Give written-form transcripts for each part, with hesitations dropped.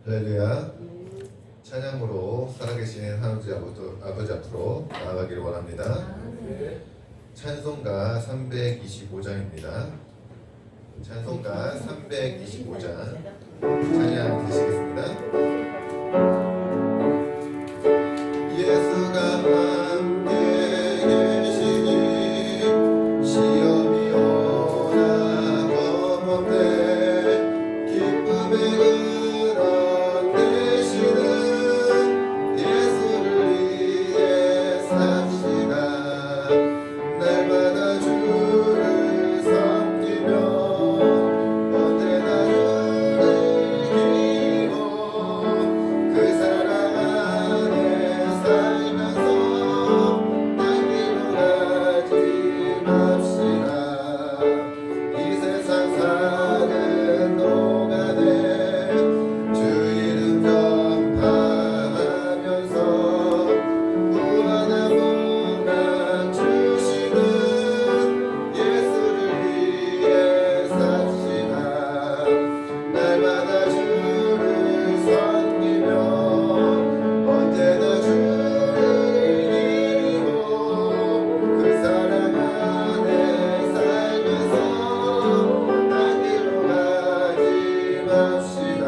할렐루야. 찬양으로 살아계신 하나님 아버지 앞으로 나아가기를 원합니다. 찬송가 325장입니다. 찬송가 325장 찬양 드시겠습니다. 예수가 함께 계시니 시험이 오나 겁없네. 기쁨의 그런 되시는 예수를 위해 삽시다. 날마다 주를 섬기며 언제나 주를 기리고 그 사랑 안에 살면서 딴 길로 가지 맙시다. 이 세상 사는 동안에 주 이름 전파하면서 구원한 복락 주시는 예수를 위해 삽시다. 날마다 주를 섬기며 언제나 주를 기리고 그 사랑 안에 살면서 딴 길로 가지 맙시다.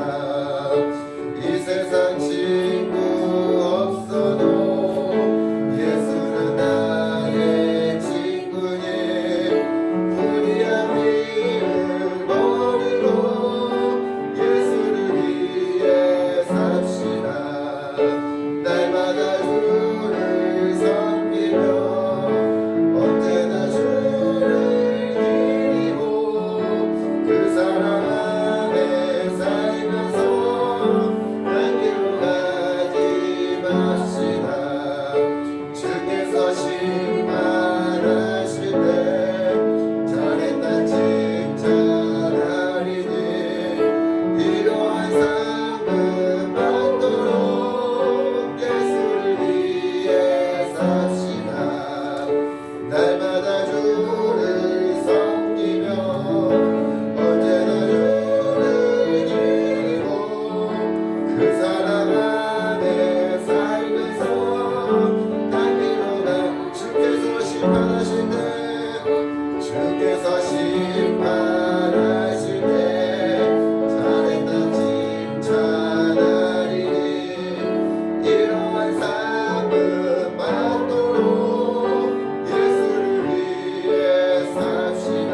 이 세상 친구 없어도 예수는 나의 친구니 불의한 일을 버리고 예수를 위해 삽시다. 날마다 주를 섬기며 언제나 주를 기리고 그 사랑 안에 살면서 딴 길로 가지 맙시다. 주께서 심판하실 때 잘했다 칭찬하리니 이러한 상급 받도록 예수를 위해 삽시다. 날마다 주를 섬기며 언제나 주를 기리고 그 사랑 안에 살면서 딴 길로 가. 주께서 심판하실 때 잘했다 칭찬하리니 이러한 상급 받도록 예수를 위해 삽시다.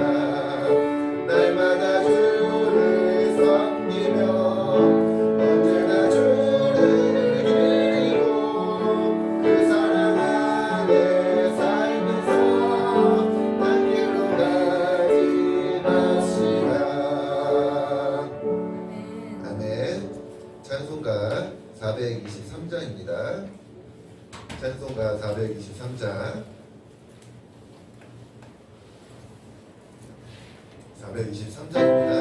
날마다 주를 섬기며 언제나 주를 기리고 그 사랑 안에 살면서 딴 길로 가지 맙시다. 아멘. 찬송가 423장입니다. 찬송가 423장 423장입니다.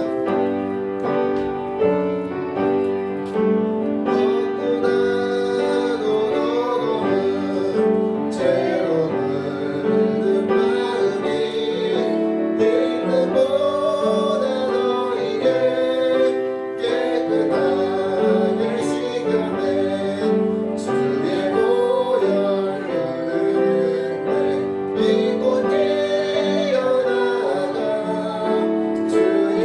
죄로 물든 마음이 이름보다 너에게 깨끗하게 씻겨낸 주의 보혈 흐르는데 믿고 깨어나가 주의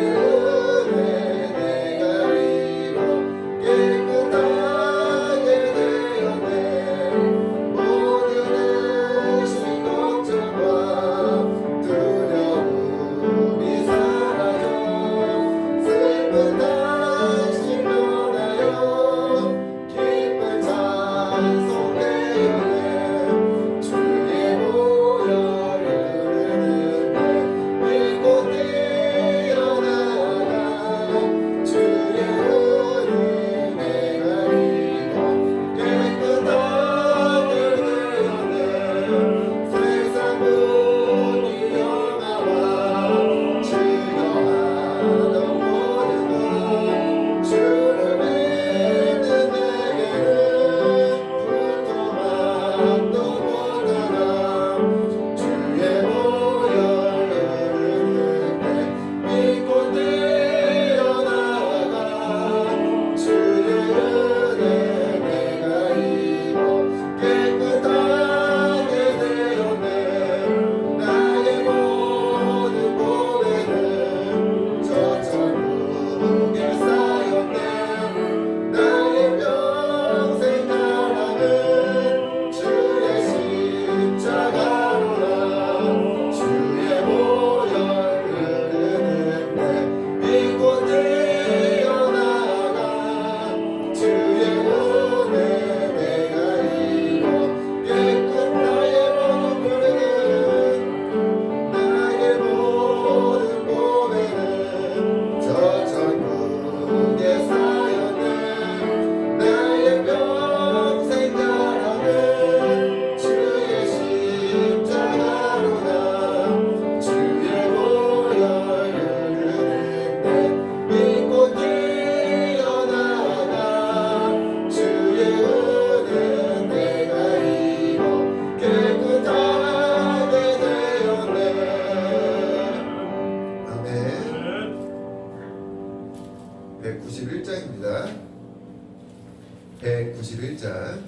51장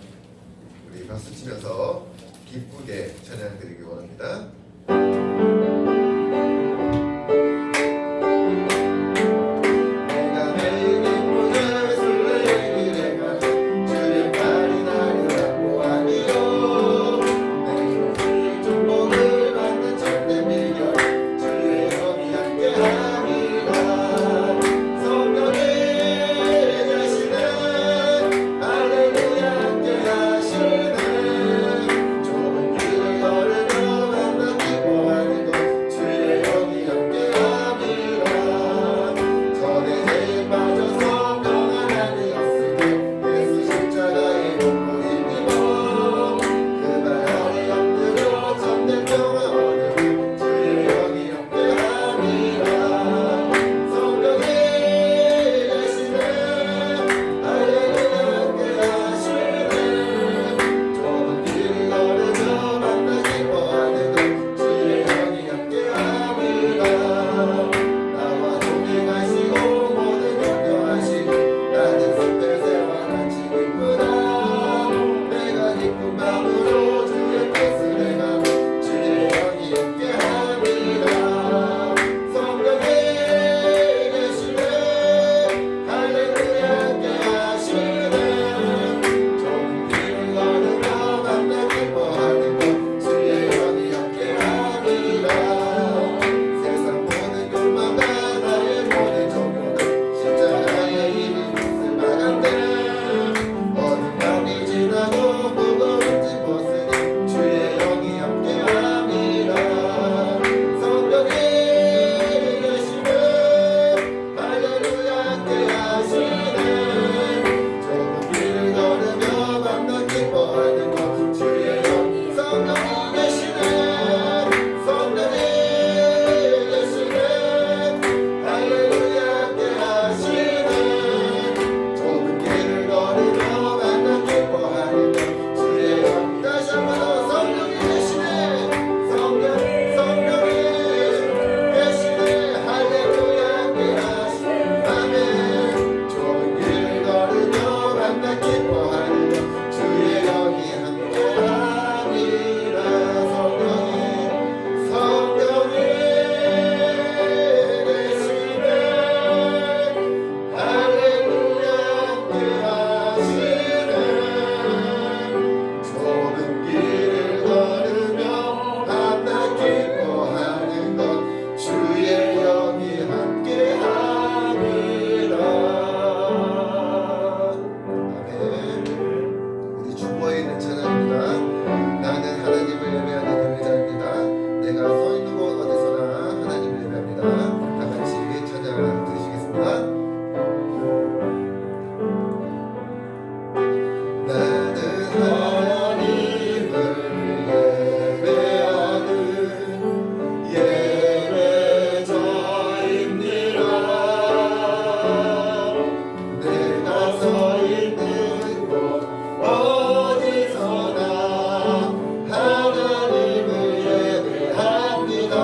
우리 박수 치면서 기쁘게 찬양 드리기 원합니다. 어디서나 하나님을 예배합니다.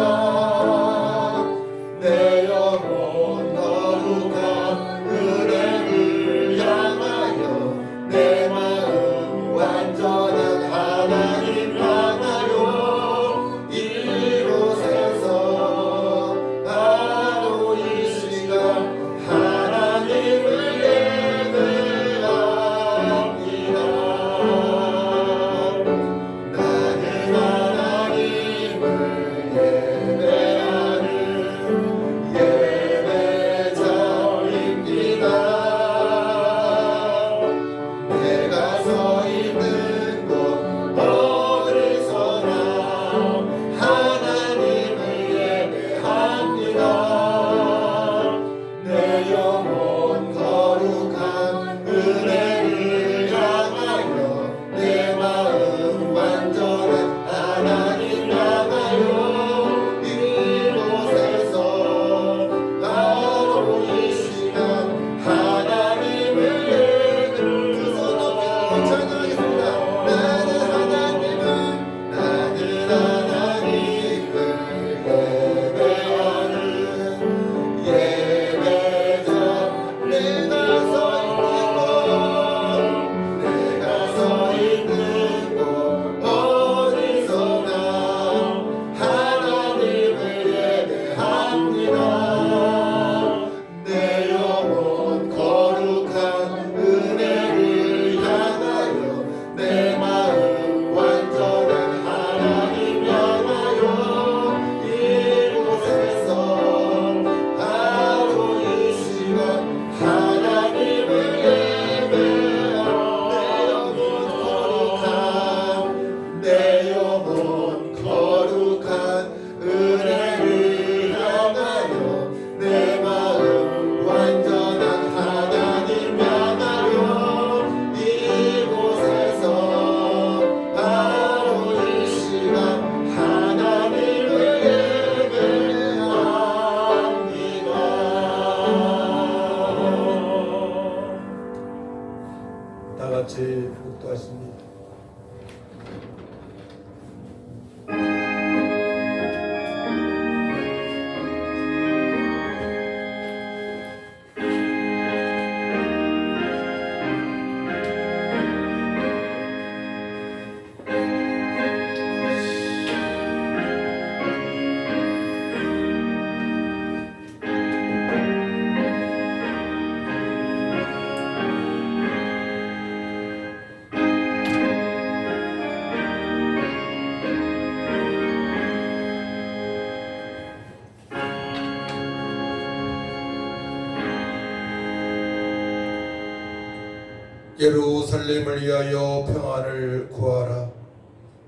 예루살렘을 위하여 평안을 구하라.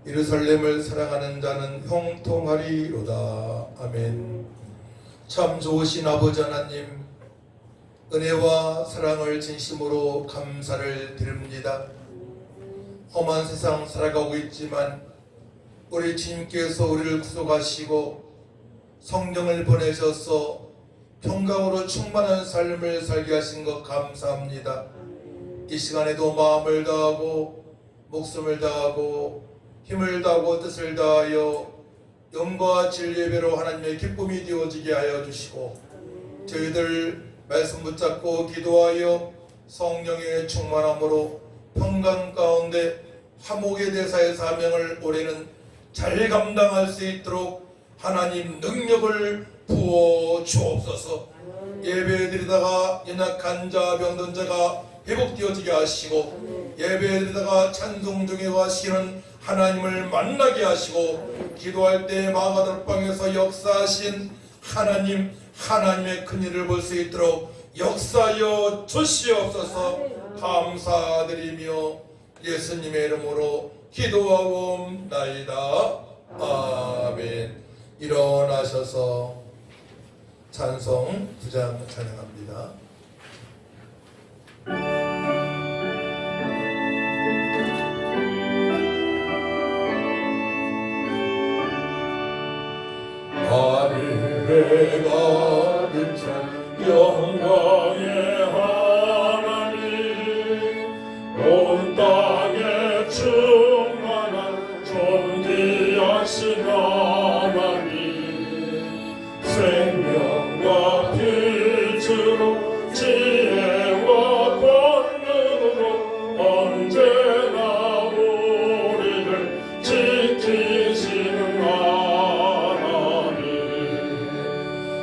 예루살렘을 사랑하는 자는 형통하리로다. 아멘. 참 좋으신 아버지 하나님, 은혜와 사랑을 진심으로 감사를 드립니다. 험한 세상 살아가고 있지만 우리 주님께서 우리를 구속하시고 성령을 보내셔서 평강으로 충만한 삶을 살게 하신 것 감사합니다. 이 시간에도 마음을 다하고 목숨을 다하고 힘을 다하고 뜻을 다하여 영과 진리의 배로 하나님의 기쁨이 되어지게 하여 주시고, 저희들 말씀 붙잡고 기도하여 성령의 충만함으로 평강 가운데 화목의 대사의 사명을 올해는 잘 감당할 수 있도록 하나님 능력을 부어 주옵소서. 예배드리다가 연약한 자 병든 자가 회복되어지게 하시고, 예배드리다가 찬송 중에 가시는 하나님을 만나게 하시고, 기도할 때 마가다락방에서 역사하신 하나님, 하나님의 큰일을 볼 수 있도록 역사하여 주시옵소서. 감사드리며 예수님의 이름으로 기도하옵나이다. 아멘. 일어나셔서 찬송 9장 찬양합니다. 하늘에 가득 찬 영광의 하나님, 온 땅에 충만한 존귀하신 하나님, 생명과 빛으로 지혜와 권능으로 언제나 우리를 지키시는 하나님,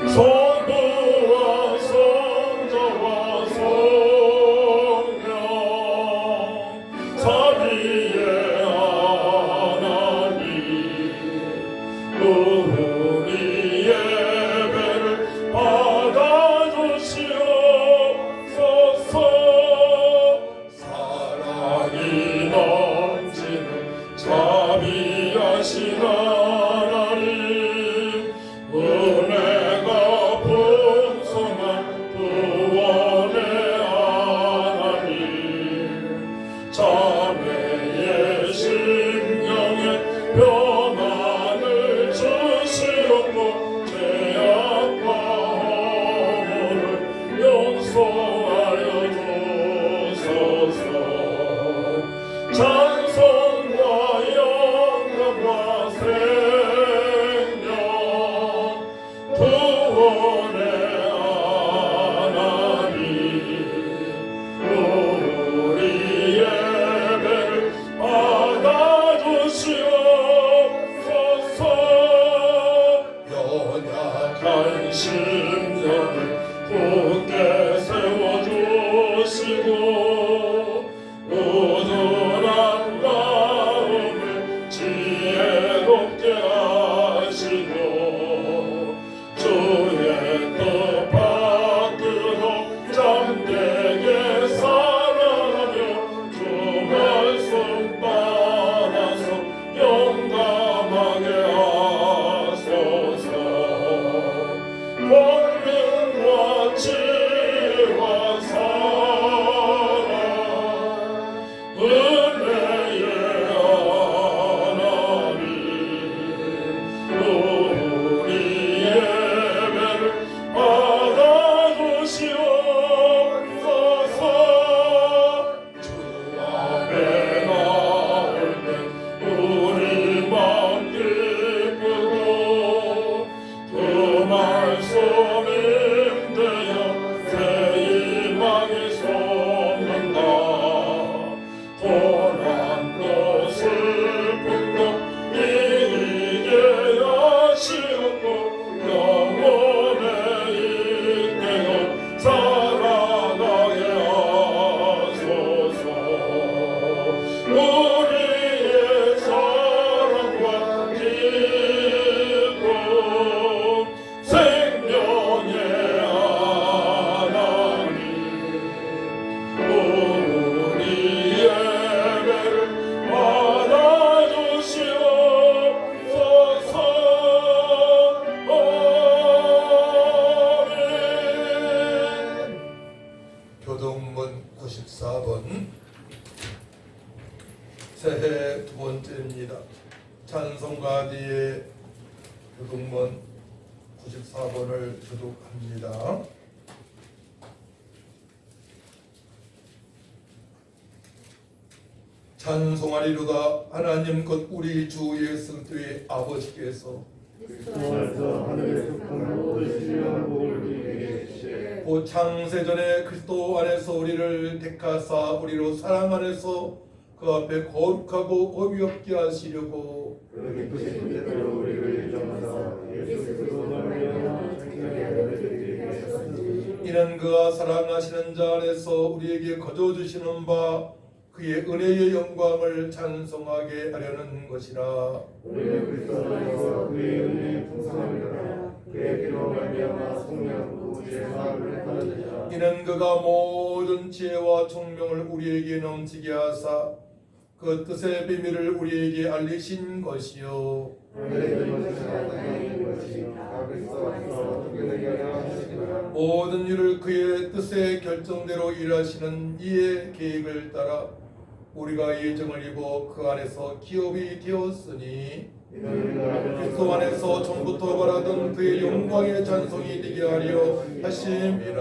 성부와 성자와 성령 삼위의 하나님, 우리 예배를 받아주시옵소서. 사랑이 넘치는 자비하신 하나님, 은혜가 풍성한 구원의 하나님, 자매의 심령에 평안을 주시옵고 죄악과 허물을 용서하여 주소서. 찬송과 영광과 생명 구원의 하나님, 우리 예배를 받아주시옵소서. 연약한 심령을 굳게 세워주시고, 우둔한 마음을 지혜롭게 하시고, 주의 뜻 받들어 잠되게 살아가며 주 말씀 따라서 용감하게 하소서. 교동문 94번을 교독합니다. 찬송하리로다. 하나님 곧 우리 주 예수 그리스도의 아버지께서 그리스도께서 하늘에 속한 모든 신령한 복을 우리에게 주시되 곧 창세전에 그리스도 안에서 우리를 택하사 우리로 사랑 안에서 그 앞에 거룩하고 험이 없게 하시려고 그 기쁘신 뜻대로 우리를 인정하사 예수 그리스도로 말미암아 생명의 아들을 드리게 하셨으니 이는 그가 사랑하시는 자 안에서 우리에게 거저 주시는 바 그의 은혜의 영광을 찬송하게 하려는 것이라. 우리는 그리스도 안에서 그의 은혜의 풍성함을 따라 그의 피로 말미암아 성령으로 죄사함을 받으리라. 이는 그가 모든 지혜와 총명을 우리에게 넘치게 하사 그 뜻의 비밀을 우리에게 알리신 것이요 하늘에 있는 것이나 땅에 있는 것이 다 그리스도 안에서 통일되게 하려 하시니라. 모든 일을 그의 뜻의 결정대로 일하시는 이의 계획을 따라 우리가 예정을 입어 그 안에서 기업이 되었으니 그리스도 안에서 전부터 바라던 그의 영광의 찬송이 되게 하려 하심이라.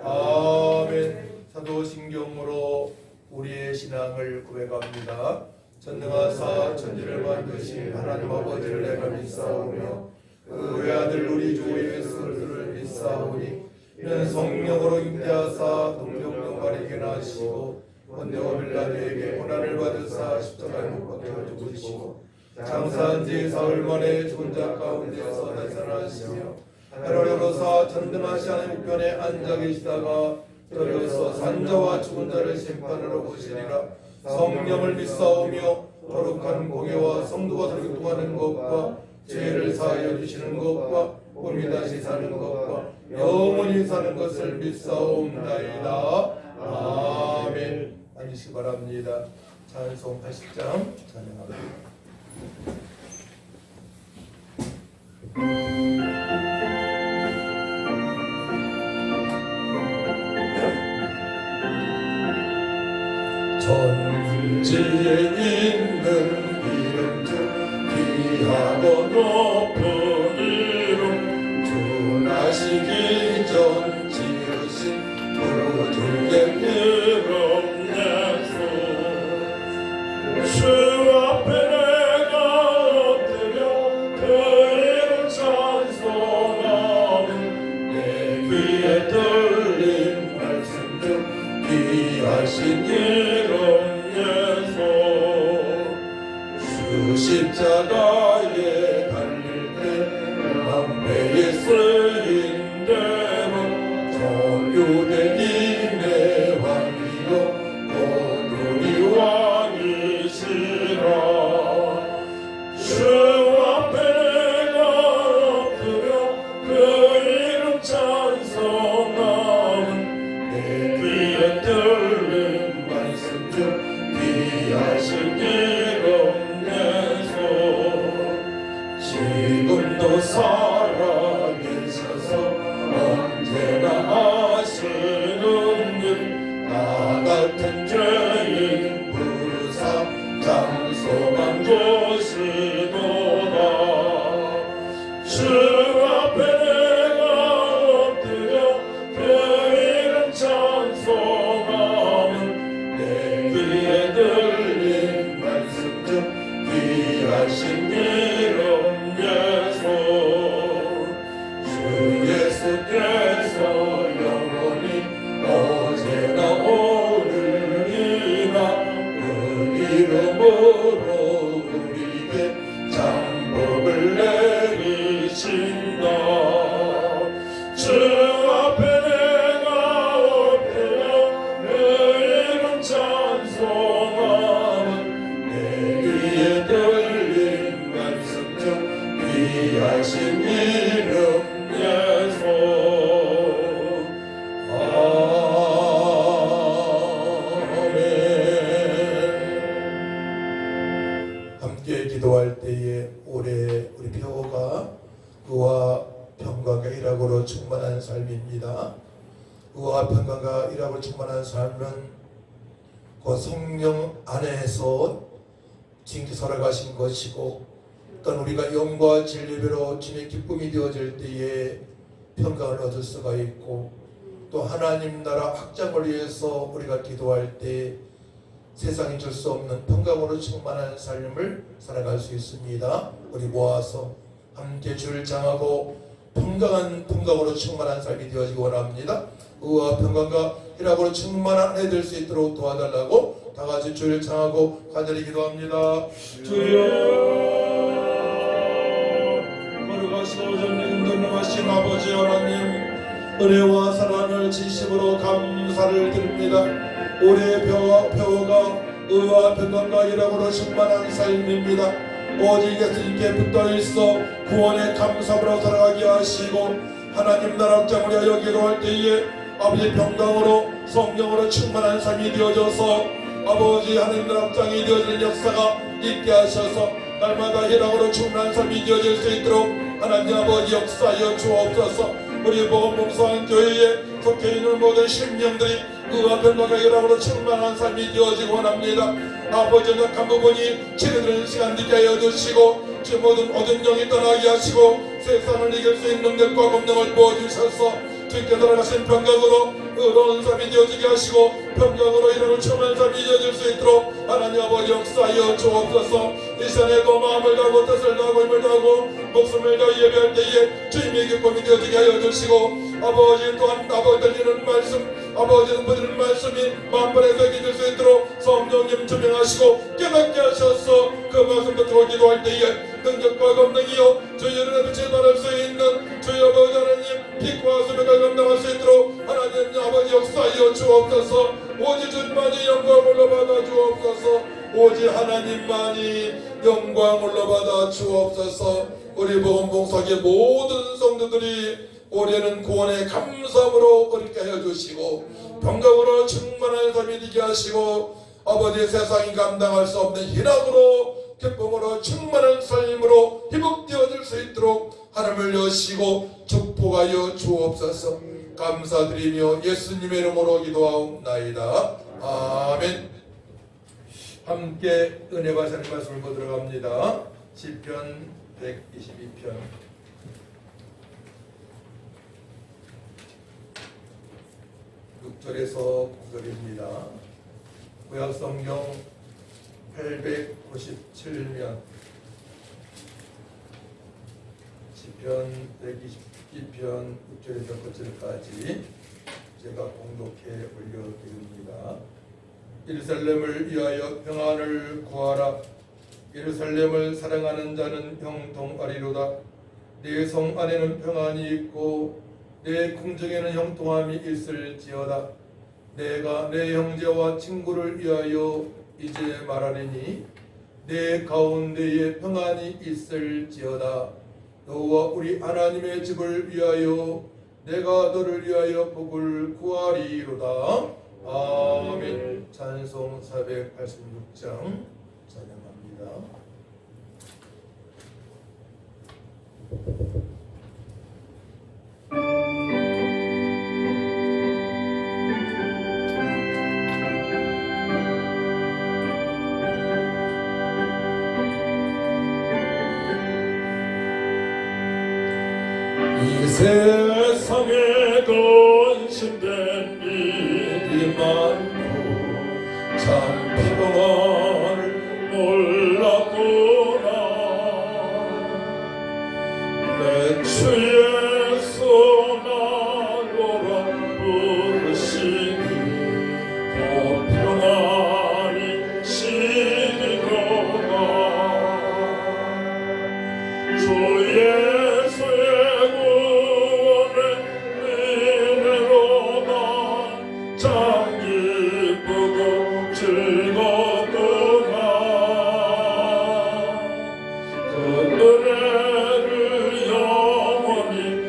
아멘. 사도신경으로 우리의 신앙을 고백합니다. 전능하사 천지를 만드신 하나님 아버지를 내가 믿사오며 그 외아들 우리 주 예수 그리스도를 믿사오니 이는 성령으로 잉태하사 동정령 바르게 나시고 본대와 빌라도에게 고난을 받으사 십자가에 못 박혀 죽으시고 장사한 지 사흘 만에 죽은 자 가운데서 나타나시며 하늘로서 전등하시 하나님 우편에 앉아 계시다가 저리로서 산자와 죽은 자를 심판하러 오시리라. 성령을 믿사오며 거룩한 공예와 성도가 교통하는 것과 죄를 사하여 주시는 것과 몸이 다시 사는 것과 영원히 사는 것을 믿사옵나이다. 아멘. 앉으시기 바랍니다. 찬송 80장 찬양합니다. 천지에 있는 이름 중 귀하고 높은 이름 주 나시기 전 지으신 구주의 이름 예수 주 앞에 내가 엎드려 그 이름 찬송하는 내 귀에 들린 말씀 중 귀하신 이름 십자가에 달릴 때 만배에 쓰인 대로 정유된 임의 왕이요 오늘이 왕이시라. 주 앞에 내가 엎드려 그 이름 찬송하는 내 귀에 들린 말씀 중 귀하신 이름 지금도 살아계셔서 언제나 하시는 일 나 같은 죄인 부르사 장소만 주시도다. 주 앞에 내가 엎드려 그 이름 찬송하는 내 귀에 들린 말씀 중 귀하신 이름 주 예수께서 영원히 어제나 오늘이나 그 이름으로 우리에게 장법을 내리신다. 주 앞에 내가 엎드려 그 이름 찬송하는 내 귀에 들린 말씀 중 귀하신 이름 예수. 아멘. 함께 기도할 때에 올해 우리 표가 의와 평강과 일학으로 충만한 삶입니다. 의와 평강과 일학으로 충만한 삶은 그 성령 안에서 징지 살아가신 것이고 또한 우리가 영과 진리배로 주님의 기쁨이 되어질 때에 평강을 얻을 수가 있고, 또 하나님 나라 확장을 위해서 우리가 기도할 때 세상이 줄 수 없는 평강으로 충만한 삶을 살아갈 수 있습니다. 우리 모아서 함께 주를 장하고 평강한 평강으로 충만한 삶이 되어지기 원합니다. 의와 평강과 희락으로 충만한 한 해 될 수 있도록 도와달라고 다 같이 주를 장하고 간절히 기도합니다. 주여 거룩하시고 전능하신 아버지 하나님, 은혜와 사랑을 진심으로 감사를 드립니다. 우리의 표어가 의와 평강과 희락으로 충만한 삶입니다. 오직 예수님께 붙어있어 구원의 감사로 살아가게 하시고, 하나님 나라 확장을 위하여 기도할 때에 아버지 평강으로 성령으로 충만한 삶이 되어져서 아버지 하나님 나라 확장이 되어지는 역사가 있게 하셔서 날마다 희락으로 충만한 삶이 되어질 수 있도록 하나님 아버지 역사하여 주옵소서. 우리 복음봉사한 교회에 속해 있는 모든 심령들이 의와 평강과 희락으로 충만한 삶이 되어지기 원합니다. 아버지 약한 부분이 치료되는 시간 되게 하여 주시고, 주 모든 영이 떠나게 하시고 세상을 이길 수 있는 능력과 권능을 부어주셔서 주께 살아가신 평강으로 의로운 삶이 되어지게 하시고 평강으로 이름을 충만한 삶이 되어질 수 있도록 하나님 아버지 역사하여 주옵소서. 이 시간에도 마음을 다하고 뜻을 다하고 힘을 다하고 목숨을 다해 예배할 때에 주님의 기쁨이 되어지게 하여 주시고, 아버지 또한 아버지 들리는 말씀, 아버지 눈부리는 말씀이 만번에 새겨질 수 있도록 성령님 조명하시고 깨닫게 하셔서 그 말씀 듣고 기도할 때에 능력과 권능이요 주의 이름에 빛을 발할 수 있는 주의 아버지 하나님 빛과 수명을 감당할 수 있도록 하나님 아버지 역사하여 주옵소서. 오직 주님만이 영광을 올라받아 주옵소서. 오직 하나님만이 영광을 올라받아 주옵소서. 우리 복음봉사의 모든 성도들이 올해는 구원의 감사함으로 얻게 하여 주시고 평강으로 충만한 삶이 되게 하시고, 아버지 세상이 감당할 수 없는 희락으로 기쁨으로 충만한 삶으로 회복되어질 수 있도록 하늘을 여시고 축복하여 주옵소서. 감사드리며 예수님의 이름으로 기도하옵나이다. 아멘. 함께 은혜와 사랑의 말씀을 보도록 합니다. 시편 122편 6절에서 9절입니다. 구약성경 897면 시편 122편 6절에서 9절까지 제가 공독해 올려드립니다. 예루살렘을 위하여 평안을 구하라. 예루살렘을 사랑하는 자는 형통하리로다. 내 성 안에는 평안이 있고 내 궁정에는 형통함이 있을지어다. 내가 내 형제와 친구를 위하여 이제 말하리니 내 가운데에 평안이 있을지어다. 너와 우리 하나님의 집을 위하여 내가 너를 위하여 복을 구하리로다. 아멘. 찬송 486장 찬양합니다. 이 세상에 근심된 일이 많고 참 피곤함을 몰랐구나. 내 주 예수 나로라 부르시니 더 평안히 시리로다. 주 예수의 은혜를 영원히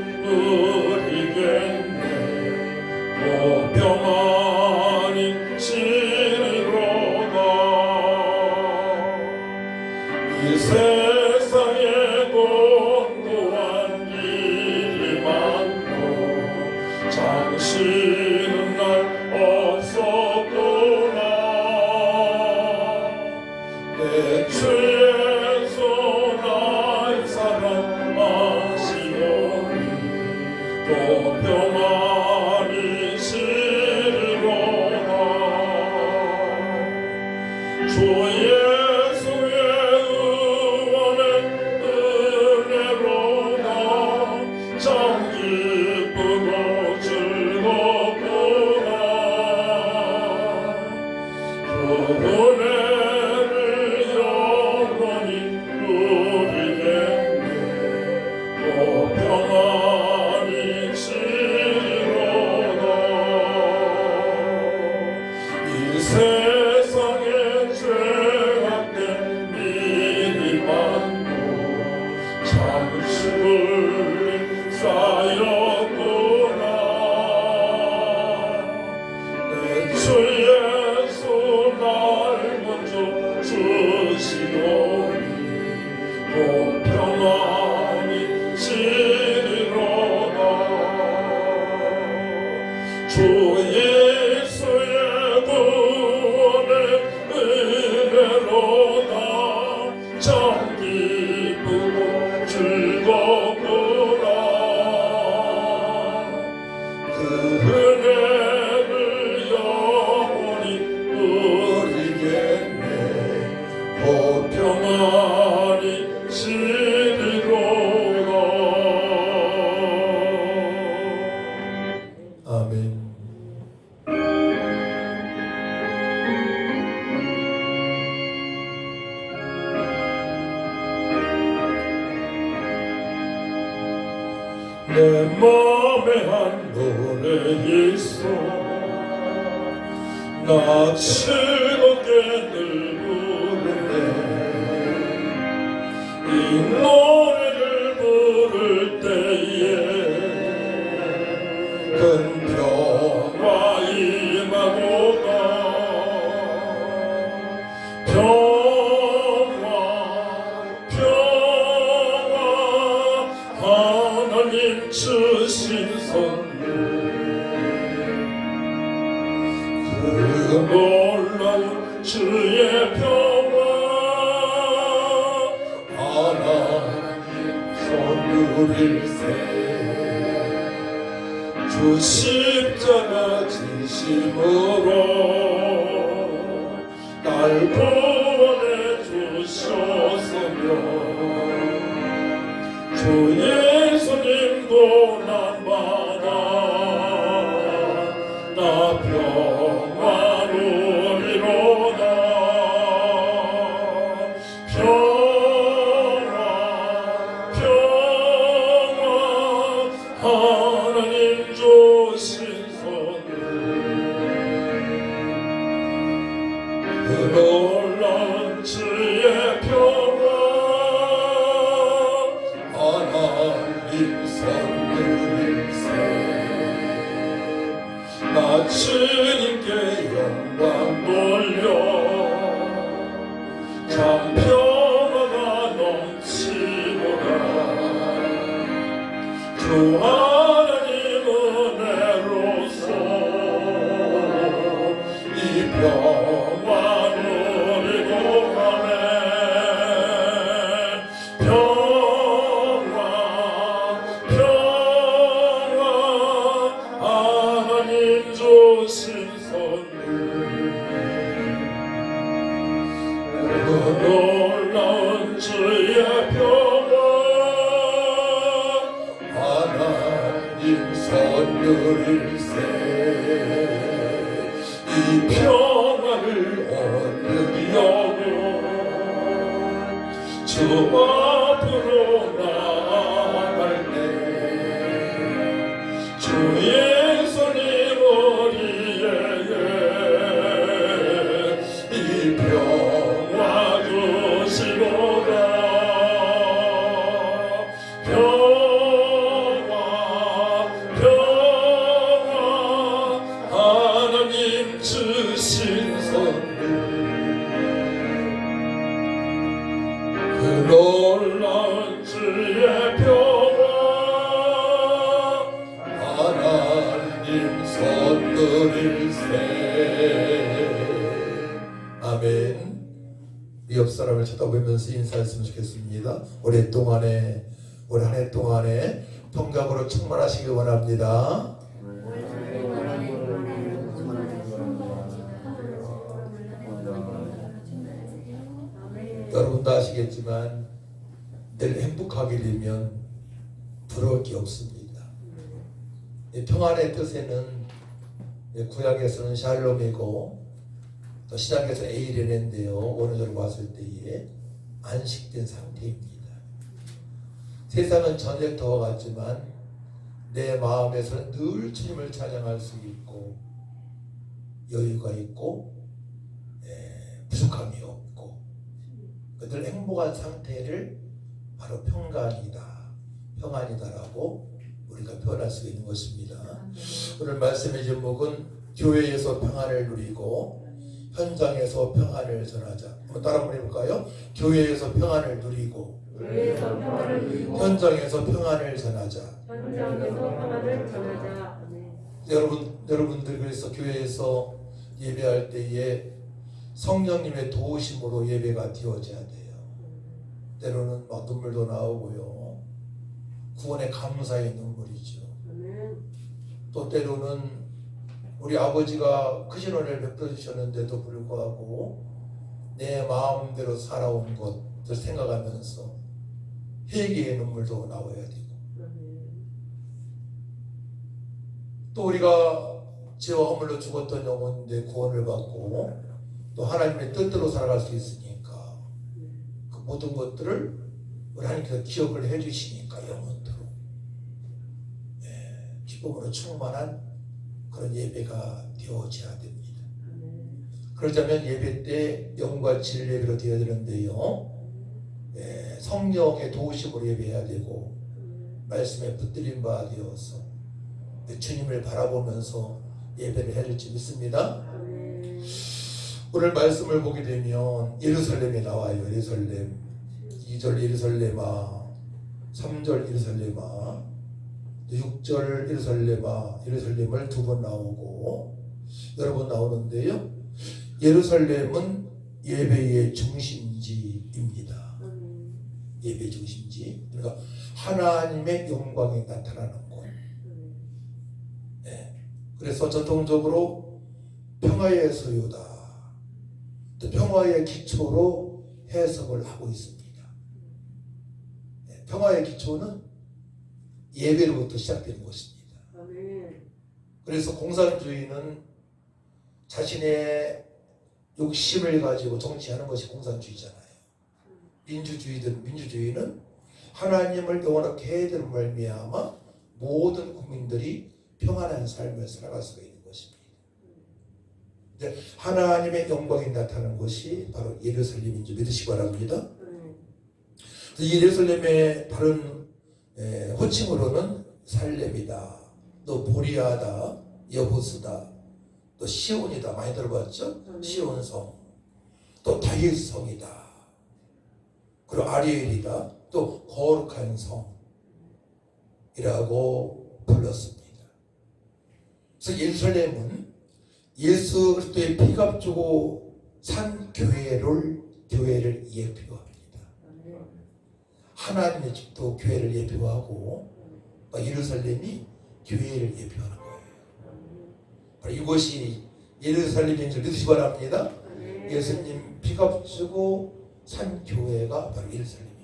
내 맘에 한 노래 있어 나 즐겁게 늘 부르네 이 노래를 부를 때에 큰 평화 임하고 평화 하나님 주신 선물 그 놀라운 주의 평화 하나님 선물일세 주 십자가 진심으로 날 구원해 주셨으며 주 예수님도 난 받아 나 평화 누리로다 평화 하나님 주신 선물 그 놀라운 주의 평화 하나님 선물일세 나 주님께 영광 돌려 참 평화가 넘치도다 주 하나님 은혜로서 이 평화 누리고 가네 평화 하나님 주신 선물 그 놀라운 주의 평화 하나님 선물일세 이 평화를 얻으려고 주 앞으로 나아갈 때 주 예수님 우리에게 이 평화 주시고다 평화 하나님 주신 선물 그 놀라운 주의 평화 하나님 선물일세 아멘. 옆 사람을 쳐다보면서 인사했으면 좋겠습니다. 올해 한 해 동안에 평강으로 충만하시기 원합니다. 여러분도 아시겠지만 늘 행복하게 되면 부러울 게 없습니다. 이 평안의 뜻에는 구약에서는 샬롬이고 또 신약에서 에이레인데요. 오늘날 왔을 때에 안식된 상태입니다. 세상은 전쟁터와 같지만 내 마음에서는 늘 주님을 찬양할 수 있고 여유가 있고 부족함이 없고 늘 행복한 상태를 바로 평안이다라고 우리가 표현할 수 있는 것입니다. 오늘 말씀의 제목은 교회에서 평안을 누리고 현장에서 평안을 전하자. 한번 따라 한번 해볼까요? 교회에서 평안을 누리고 현장에서 평안을 전하자. 여러분들 그래서 교회에서 예배할 때에 성령님의 도우심으로 예배가 되어져야 돼요. 때로는 막 눈물도 나오고요. 구원의 감사의 눈물이죠. 또 때로는 우리 아버지가 크신 은혜를 베풀어 주셨는데도 불구하고 내 마음대로 살아온 것을 생각하면서 회개의 눈물도 나와야 되고 또 우리가 죄와 허물로 죽었던 영혼인데 구원을 받고 또 하나님의 뜻대로 살아갈 수 있으니까 그 모든 것들을 우리 하나님께서 기억을 해주시니까 영원토록 기쁨으로 충만한 그런 예배가 되어져야 됩니다. 그러자면 예배 때 영과 진리로 되어야 되는데요. 성령의 도우심으로 예배해야 되고 말씀에 붙들린 바 되어서 주님을 바라보면서 예배를 해야 될지 믿습니다. 오늘 말씀을 보게 되면 예루살렘에 나와요. 예루살렘 2절 예루살렘아, 3절 예루살렘아, 6절 예루살렘아, 예루살렘을 2번 나오고 여러 번 나오는데요. 예루살렘은 예배의 중심지입니다. 예배 중심지. 그러니까 하나님의 영광이 나타나는 곳. 그래서 전통적으로 평화의 소유다, 또 평화의 기초로 해석을 하고 있습니다. 평화의 기초는 예배로부터 시작되는 것입니다. 그래서 공산주의는 자신의 욕심을 가지고 정치하는 것이 공산주의잖아요. 민주주의는 하나님을 영원하게 해야 되는 말미암아 모든 국민들이 평안한 삶을 살아갈 수가 있는 것입니다. 이제 하나님의 영광이 나타나는 것이 바로 예루살렘인 줄 믿으시기 바랍니다. 예루살렘의 다른 호칭으로는 살렘이다, 또 보리아다, 여부스다, 또 시온이다 많이 들어봤죠? 시온성, 또 다윗성이다, 그리고 아리엘이다, 또 거룩한 성이라고 불렀습니다. 그래서 예루살렘은 예수 그리스도의 피값 주고 산 교회를 예표합니다. 하나님의 집도 교회를 예표하고 예루살렘이 교회를 예표하는 거예요. 바로 이것이 예루살렘인 줄 믿으시기 바랍니다. 예수님 피값 주고 산 교회가 바로 예루살렘입니다.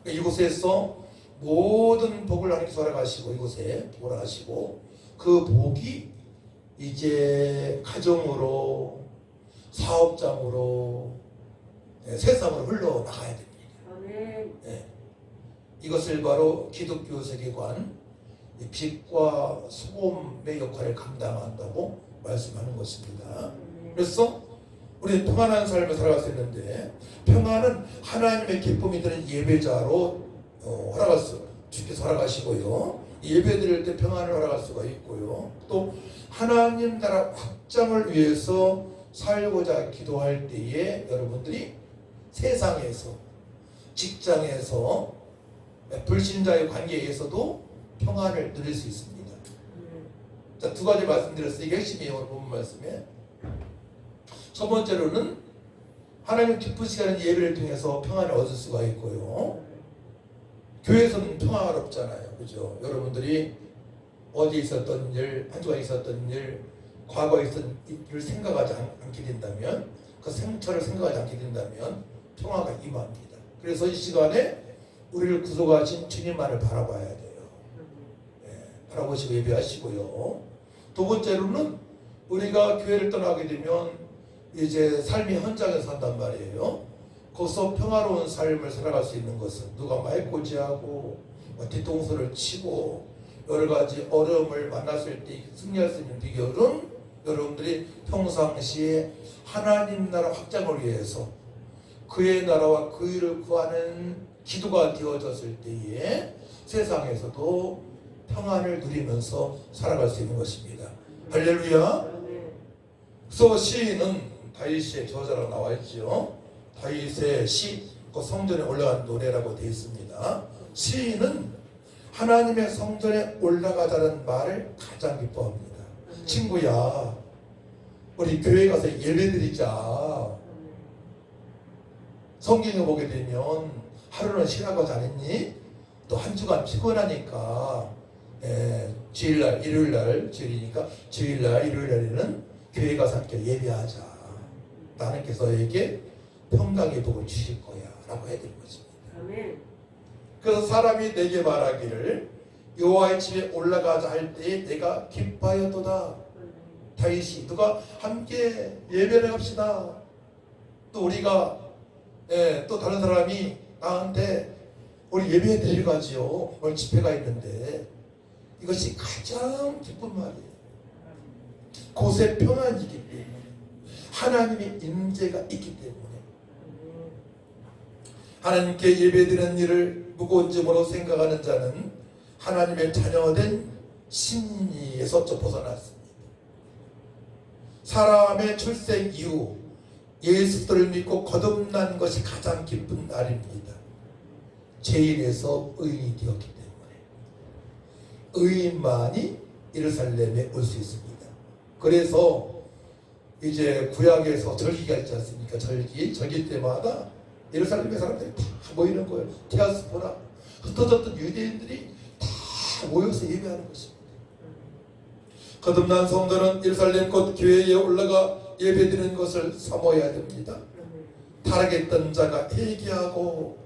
이곳에서 모든 복을 하나님께서 허락하시고 이곳에 복을 하시고 그 복이 이제 가정으로 사업장으로 세상으로 흘러나가야 됩니다. 이것을 바로 기독교 세계관 빛과 소금의 역할을 감당한다고 말씀하는 것입니다. 그래서 우리는 평안한 삶을 살아갈 수 있는데 평안은 하나님의 기쁨이 드는 예배자로 주께서 허락하시고요. 예배 드릴 때 평안을 허락할 수가 있고요. 또 하나님 나라 확장을 위해서 살고자 기도할 때에 여러분들이 세상에서, 직장에서, 불신자의 관계에서도 평안을 누릴 수 있습니다. 자, 2가지 말씀드렸어요. 이게 핵심이에요. 오늘 본 말씀에. 첫 번째로는 하나님 기쁘시게 하는 예배를 통해서 평안을 얻을 수가 있고요. 교회에서는 평화롭잖아요. 그죠? 여러분들이 어디에 있었던 일, 한 주간 있었던 일, 과거에 있었던 일을 생각하지 않게 된다면, 그 생처를 생각하지 않게 된다면 평화가 임합니다. 그래서 이 시간에 우리를 구속하신 주님만을 바라봐야 돼요. 바라보시고 예배하시고요. 2번째로는 우리가 교회를 떠나게 되면 이제 삶의 현장에서 산단 말이에요. 거기서 평화로운 삶을 살아갈 수 있는 것은 누가 말꼬지하고 뒤통수를 치고 여러 가지 어려움을 만났을 때 승리할 수 있는 비결은 여러분들이 평상시에 하나님 나라 확장을 위해서 그의 나라와 그 일을 구하는 기도가 되어졌을 때에 세상에서도 평안을 누리면서 살아갈 수 있는 것입니다. 할렐루야. 그래서 시인은 다윗의 저자라고 나와 있죠. 다윗의 시, 그 성전에 올라간 노래라고 되어 있습니다. 시인은 하나님의 성전에 올라가자는 말을 가장 기뻐합니다. 친구야, 우리 교회 가서 예배드리자. 성경에 보게 되면 하루는 쉬라고 하지 않았니? 또 한 주간 피곤하니까 주일날, 일요일날, 주일이니까 주일날, 일요일날에는 교회 가서 함께 예배하자. 하나님께서 너에게 평강의 복을 주실 거야 라고 해드린 것입니다. 그래서 사람이 내게 말하기를 여호와의 집에 올라가자 할 때에 내가 기뻐하였도다. 다윗이 누가 함께 예배를 합시다. 또 우리가 또 다른 사람이 나한테 우리 예배 드리러 가지요. 오늘 집회가 있는데 이것이 가장 기쁜 말이에요. 곳에 평안이기 때문에, 하나님의 임재가 있기 때문에, 하나님께 예배드리는 일을 무거운 짐으로 생각하는 자는 하나님의 자녀된 심리에서 벗어났습니다. 사람의 출생 이후 예수를 믿고 거듭난 것이 가장 기쁜 날입니다. 죄인에서 의인이 되었기 때문에 의인만이 예루살렘에 올 수 있습니다. 그래서 이제 구약에서 절기가 있지 않습니까? 절기 때마다 예루살렘의 사람들이 다 모이는 거예요. 디아스포라, 흩어졌던 유대인들이 다 모여서 예배하는 것입니다. 거듭난 성도는 예루살렘 곧 교회에 올라가 예배드리는 것을 사모해야 됩니다. 타락했던 자가 회개하고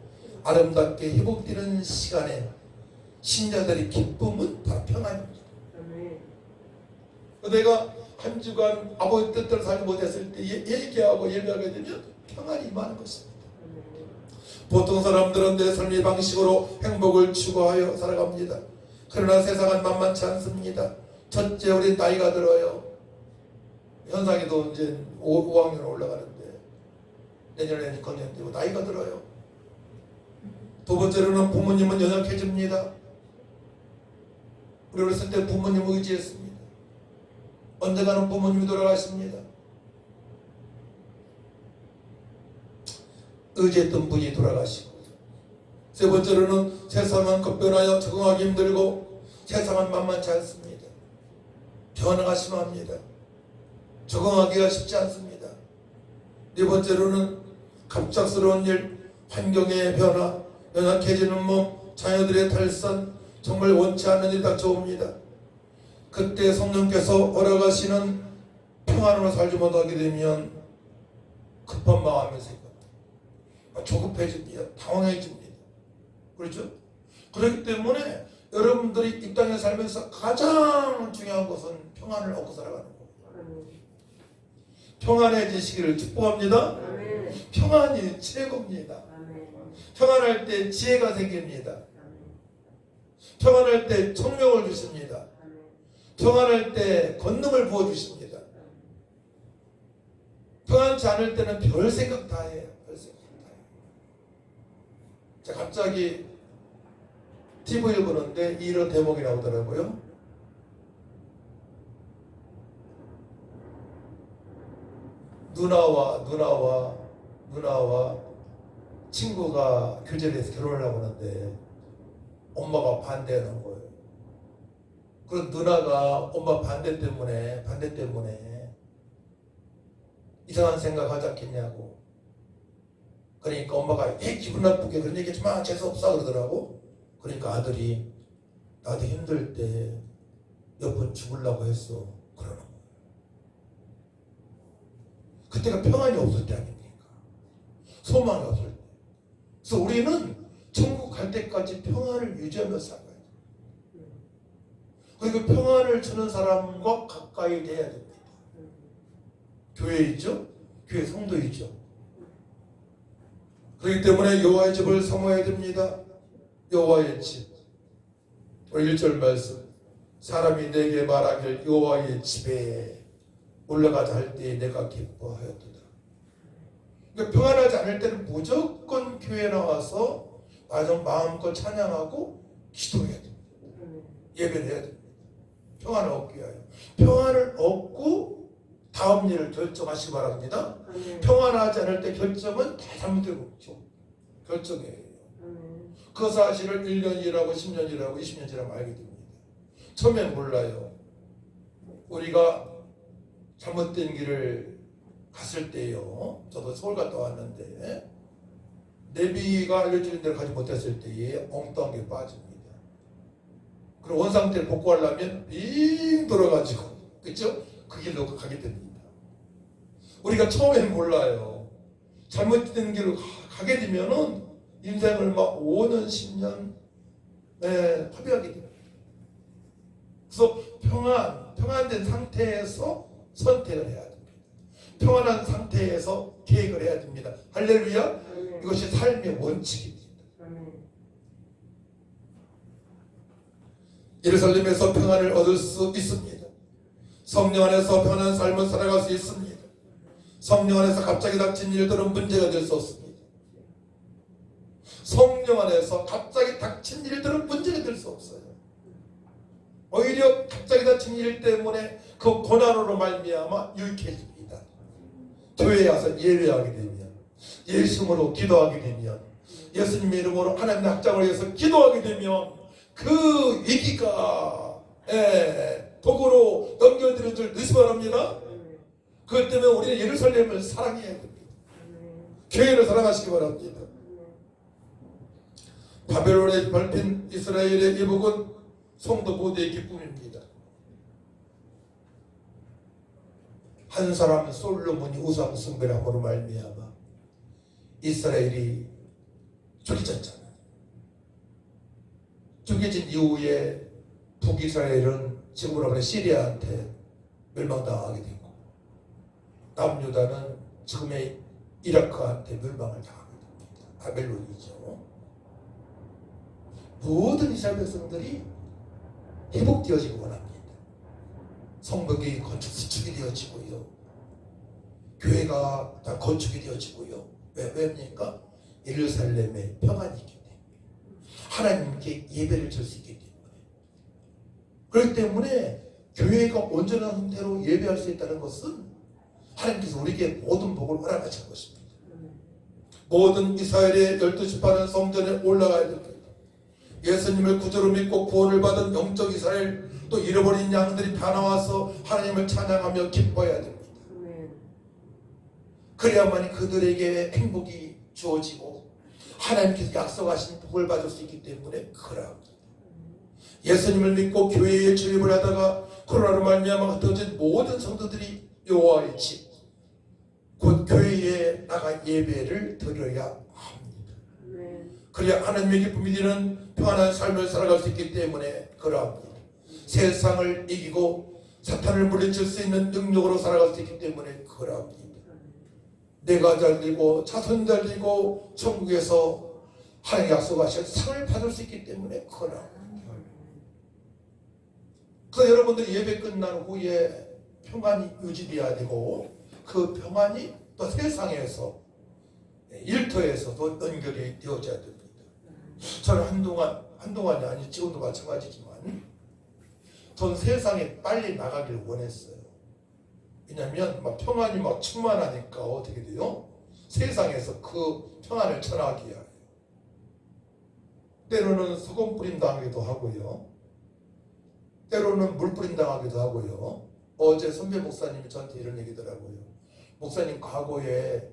아름답게 회복되는 시간에 신자들의 기쁨은 바로 평안입니다. 내가 한 주간 아버지 뜻대로 살지 못했을 때 회개하고 예배하게 되면 평안이 임하는 것입니다. 보통 사람들은 내 삶의 방식으로 행복을 추구하여 살아갑니다. 그러나 세상은 만만치 않습니다. 첫째, 우리 나이가 들어요. 현상이도 이제 5학년 올라가는데 내년에 6학년 되고 나이가 들어요. 두 번째로는 부모님은 연약해집니다. 우리 어렸을 때 부모님 의지했습니다. 언젠가는 부모님이 돌아가십니다. 의지했던 분이 돌아가시고, 세 번째로는 세상은 급변하여 적응하기 힘들고 세상은 만만치 않습니다. 변화가 심합니다. 적응하기가 쉽지 않습니다. 네 번째로는 갑작스러운 일, 환경의 변화, 연약해지는 몸, 자녀들의 탈선, 정말 원치 않는 일이 닥쳐옵니다. 그때 성령께서 허락하시는 평안으로 살지 못하게 되면 급한 마음이 생깁니다. 조급해집니다. 당황해집니다. 그렇죠? 그렇기 때문에 여러분들이 이 땅에 살면서 가장 중요한 것은 평안을 얻고 살아가는 겁니다. 평안해지시기를 축복합니다. 평안이 최고입니다. 평안할 때 지혜가 생깁니다. 평안할 때 총명을 주십니다. 평안할 때 권능을 부어주십니다. 평안치 않을 때는 별 생각 다 해요. 별 생각 다 해요. 자, 갑자기 TV를 보는데 이런 대목이 나오더라고요. 누나와 친구가 교제를 해서 결혼을 하고 하는데 엄마가 반대하는 거예요. 그래서 누나가 엄마 반대 때문에 이상한 생각 하지 않겠냐고. 그러니까 엄마가 기분 나쁘게 그런 얘기 하지 마, 재수없어 그러더라고. 그러니까 아들이 나도 힘들 때 몇 번 죽으려고 했어 그러는 거예요. 그때가 평안이 없을 때 아닙니까? 소망이 없을 때. 그래서 우리는 천국 갈 때까지 평안을 유지하면서 살아야 돼요. 그리고 평안을 주는 사람과 가까이 돼야 됩니다. 교회 있죠? 교회 성도 있죠? 그렇기 때문에 여호와의 집을 사모해야 됩니다. 여호와의 집. 우리 1절 말씀. 사람이 내게 말하길 여호와의 집에 올라가자 할 때 내가 기뻐하였도다. 그러니까 평안하지 않을 때는 무조건 교회 나와서 마음껏 찬양하고 기도해야 됩니다. 예배를 해야 됩니다. 평안을 얻기 위하여. 평안을 얻고 다음 일을 결정하시기 바랍니다. 평안하지 않을 때 결정은 다 잘못되고 결정이에요. 그 사실을 1년 일하고 10년 일하고 20년 일하면 알게 됩니다. 처음엔 몰라요. 우리가 잘못된 길을 갔을 때요. 저도 서울 갔다 왔는데 내비가 알려주는 데를 가지 못했을 때에 엉뚱한 게 빠집니다. 그리고 원상태를 복구하려면 빙 돌아가지고 그렇죠? 그 길로 가게 됩니다. 우리가 처음엔 몰라요. 잘못된 길로 가게 되면은 인생을 막 5년 10년 허비하게 됩니다. 그래서 평안된 상태에서 선택을 해야 됩니다. 평안한 상태에서 계획을 해야 됩니다. 할렐루야. 이것이 삶의 원칙입니다. 예루살렘에서 평안을 얻을 수 있습니다. 성령 안에서 평안한 삶을 살아갈 수 있습니다. 성령 안에서 갑자기 닥친 일들은 문제가 될 수 없습니다. 성령 안에서 갑자기 닥친 일들은 문제가 될 수 없어요. 오히려 갑자기 닥친 일 때문에 그 고난으로 말미암아 유익해집니다. 교회에 와서 예배하게 되면, 예수님으로 기도하게 되면, 예수님의 이름으로 하나님의 확장을 위해서 기도하게 되면 그 위기가 도구로 넘겨드릴 줄 믿으시 바랍니다. 그것 때문에 우리는 예루살렘을 사랑해야 됩니다. 교회를 사랑하시기 바랍니다. 바벨론에 밟힌 이스라엘의 이복은 성도 모두의 기쁨입니다. 한 사람 솔로몬이 우상 숭배를 함으로 말미암아 이스라엘이 쪼개졌잖아요. 쪼개진 이후에 북이스라엘은 지금으로 말해 시리아한테 멸망당하게 되고, 남유다는 지금의 이라크한테 멸망을 당하게 됩니다. 바벨론이죠. 모든 이스라엘 백성들이 회복되어지기 원합니다. 성벽이 건축이 되어지고요, 교회가 다 건축이 되어지고요. 왜입니까? 예루살렘에 평안이 있기 때문에, 하나님께 예배를 줄 수 있기 때문에. 그렇기 때문에 교회가 온전한 상태로 예배할 수 있다는 것은 하나님께서 우리에게 모든 복을 허락하신 것입니다. 모든 이스라엘의 12지파는 성전에 올라가야 됩니다. 예수님을 구주로 믿고 구원을 받은 영적 이스라엘, 또 잃어버린 양들이 다 나와서 하나님을 찬양하며 기뻐해야 됩니다. 그래야만 그들에게 행복이 주어지고 하나님께서 약속하신 복을 받을 수 있기 때문에 그러합니다. 예수님을 믿고 교회에 출입을 하다가 코로나로 말미암아 흩어진 모든 성도들이 여호와의 집, 곧 교회에 나가 예배를 드려야 합니다. 그래야 하나님의 기쁨이 되는 평안한 삶을 살아갈 수 있기 때문에 그러합니다. 세상을 이기고 사탄을 물리칠 수 있는 능력으로 살아갈 수 있기 때문에 그러합니다. 내가 잘 되고 자손 잘 되고 천국에서 하나님 약속하신 상을 받을 수 있기 때문에 그러합니다. 그래서 여러분들이 예배 끝난 후에 평안이 유지되어야 되고, 그 평안이 또 세상에서 일터에서도 연결이 되어져야 됩니다. 저는 한동안이 아니 지금도 마찬가지지만 전 세상에 빨리 나가길 원했어요. 왜냐하면 막 평안이 막 충만하니까 어떻게 돼요? 세상에서 그 평안을 전하기 위하여 때로는 소금 뿌림 당하기도 하고요, 때로는 물 뿌림 당하기도 하고요. 어제 선배 목사님이 저한테 이런 얘기더라고요. 목사님 과거에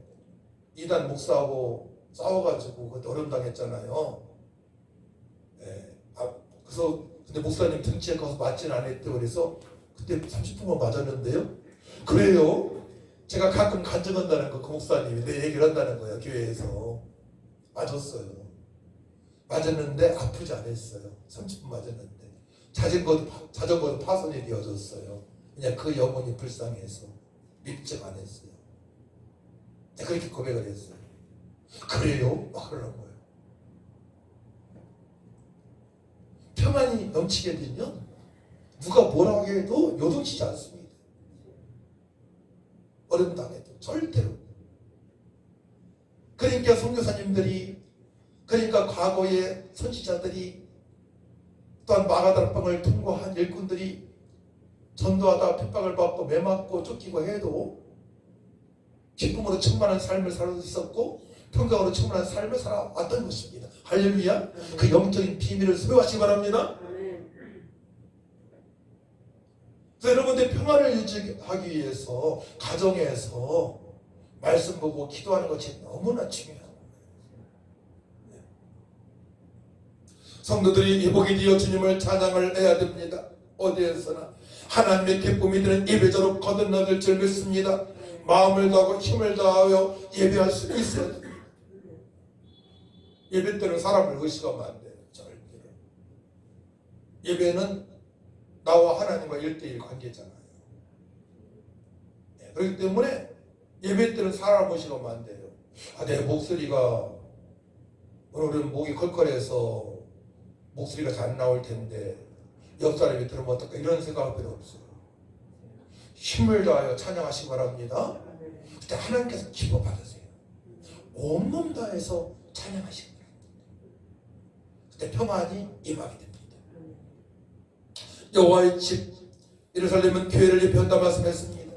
이단 목사하고 싸워가지고 그때 어려움 당했잖아요. 그래서 근데 목사님 등치에 가서 맞지는 않았대요. 그래서 그때 30분만 맞았는데요. 그래요? 제가 가끔 간증한다는 거, 그 목사님이 내 얘기를 한다는 거예요. 교회에서 맞았어요. 맞았는데 아프지 않았어요. 30분 맞았는데 자전거도 파손이 되어졌어요. 그냥 그 영혼이 불쌍해서 믿지 않았어요. 그렇게 고백을 했어요. 그래요? 막 그러는 거예요. 평안이 넘치게 되면 누가 뭐라고 해도 요동치지 않습니다. 어려움 당해도 절대로. 그러니까 선교사님들이, 그러니까 과거의 선지자들이, 또한 마가다락방을 통과한 일꾼들이 전도하다 핍박을 받고 매맞고 쫓기고 해도 기쁨으로 충만한 삶을 살아 있었고 평강으로 충만한 삶을 살아왔던 것입니다. 할렐루야. 그 영적인 비밀을 소유하시기 바랍니다. 그래서 여러분들 평안을 유지하기 위해서 가정에서 말씀 보고 기도하는 것이 너무나 중요합니다. 성도들이 회복이 되어 주님을 찬양을 해야 됩니다. 어디에서나 하나님의 기쁨이 되는 예배자로 거듭나길 줄 믿습니다. 마음을 다하고 힘을 다하여 예배할 수 있어야 됩니다. 예배 때는 사람을 의식하면 안 돼요. 절대로. 예배는 나와 하나님과 1대1 관계잖아요. 그렇기 때문에 예배 때는 사람을 의식하면 안 돼요. 내 목소리가 오늘은 목이 컬컬해서 목소리가 잘 안 나올 텐데 옆 사람이 들으면 어떨까 이런 생각할 필요 없어요. 힘을 다하여 찬양하시기 바랍니다. 그때 하나님께서 기뻐 받으세요. 온몸 다해서 찬양하시기 바랍니다. 그때 평안이 임하게 됩니다. 여호와의 집 예루살렘은 교회를 예표한다 말씀했습니다.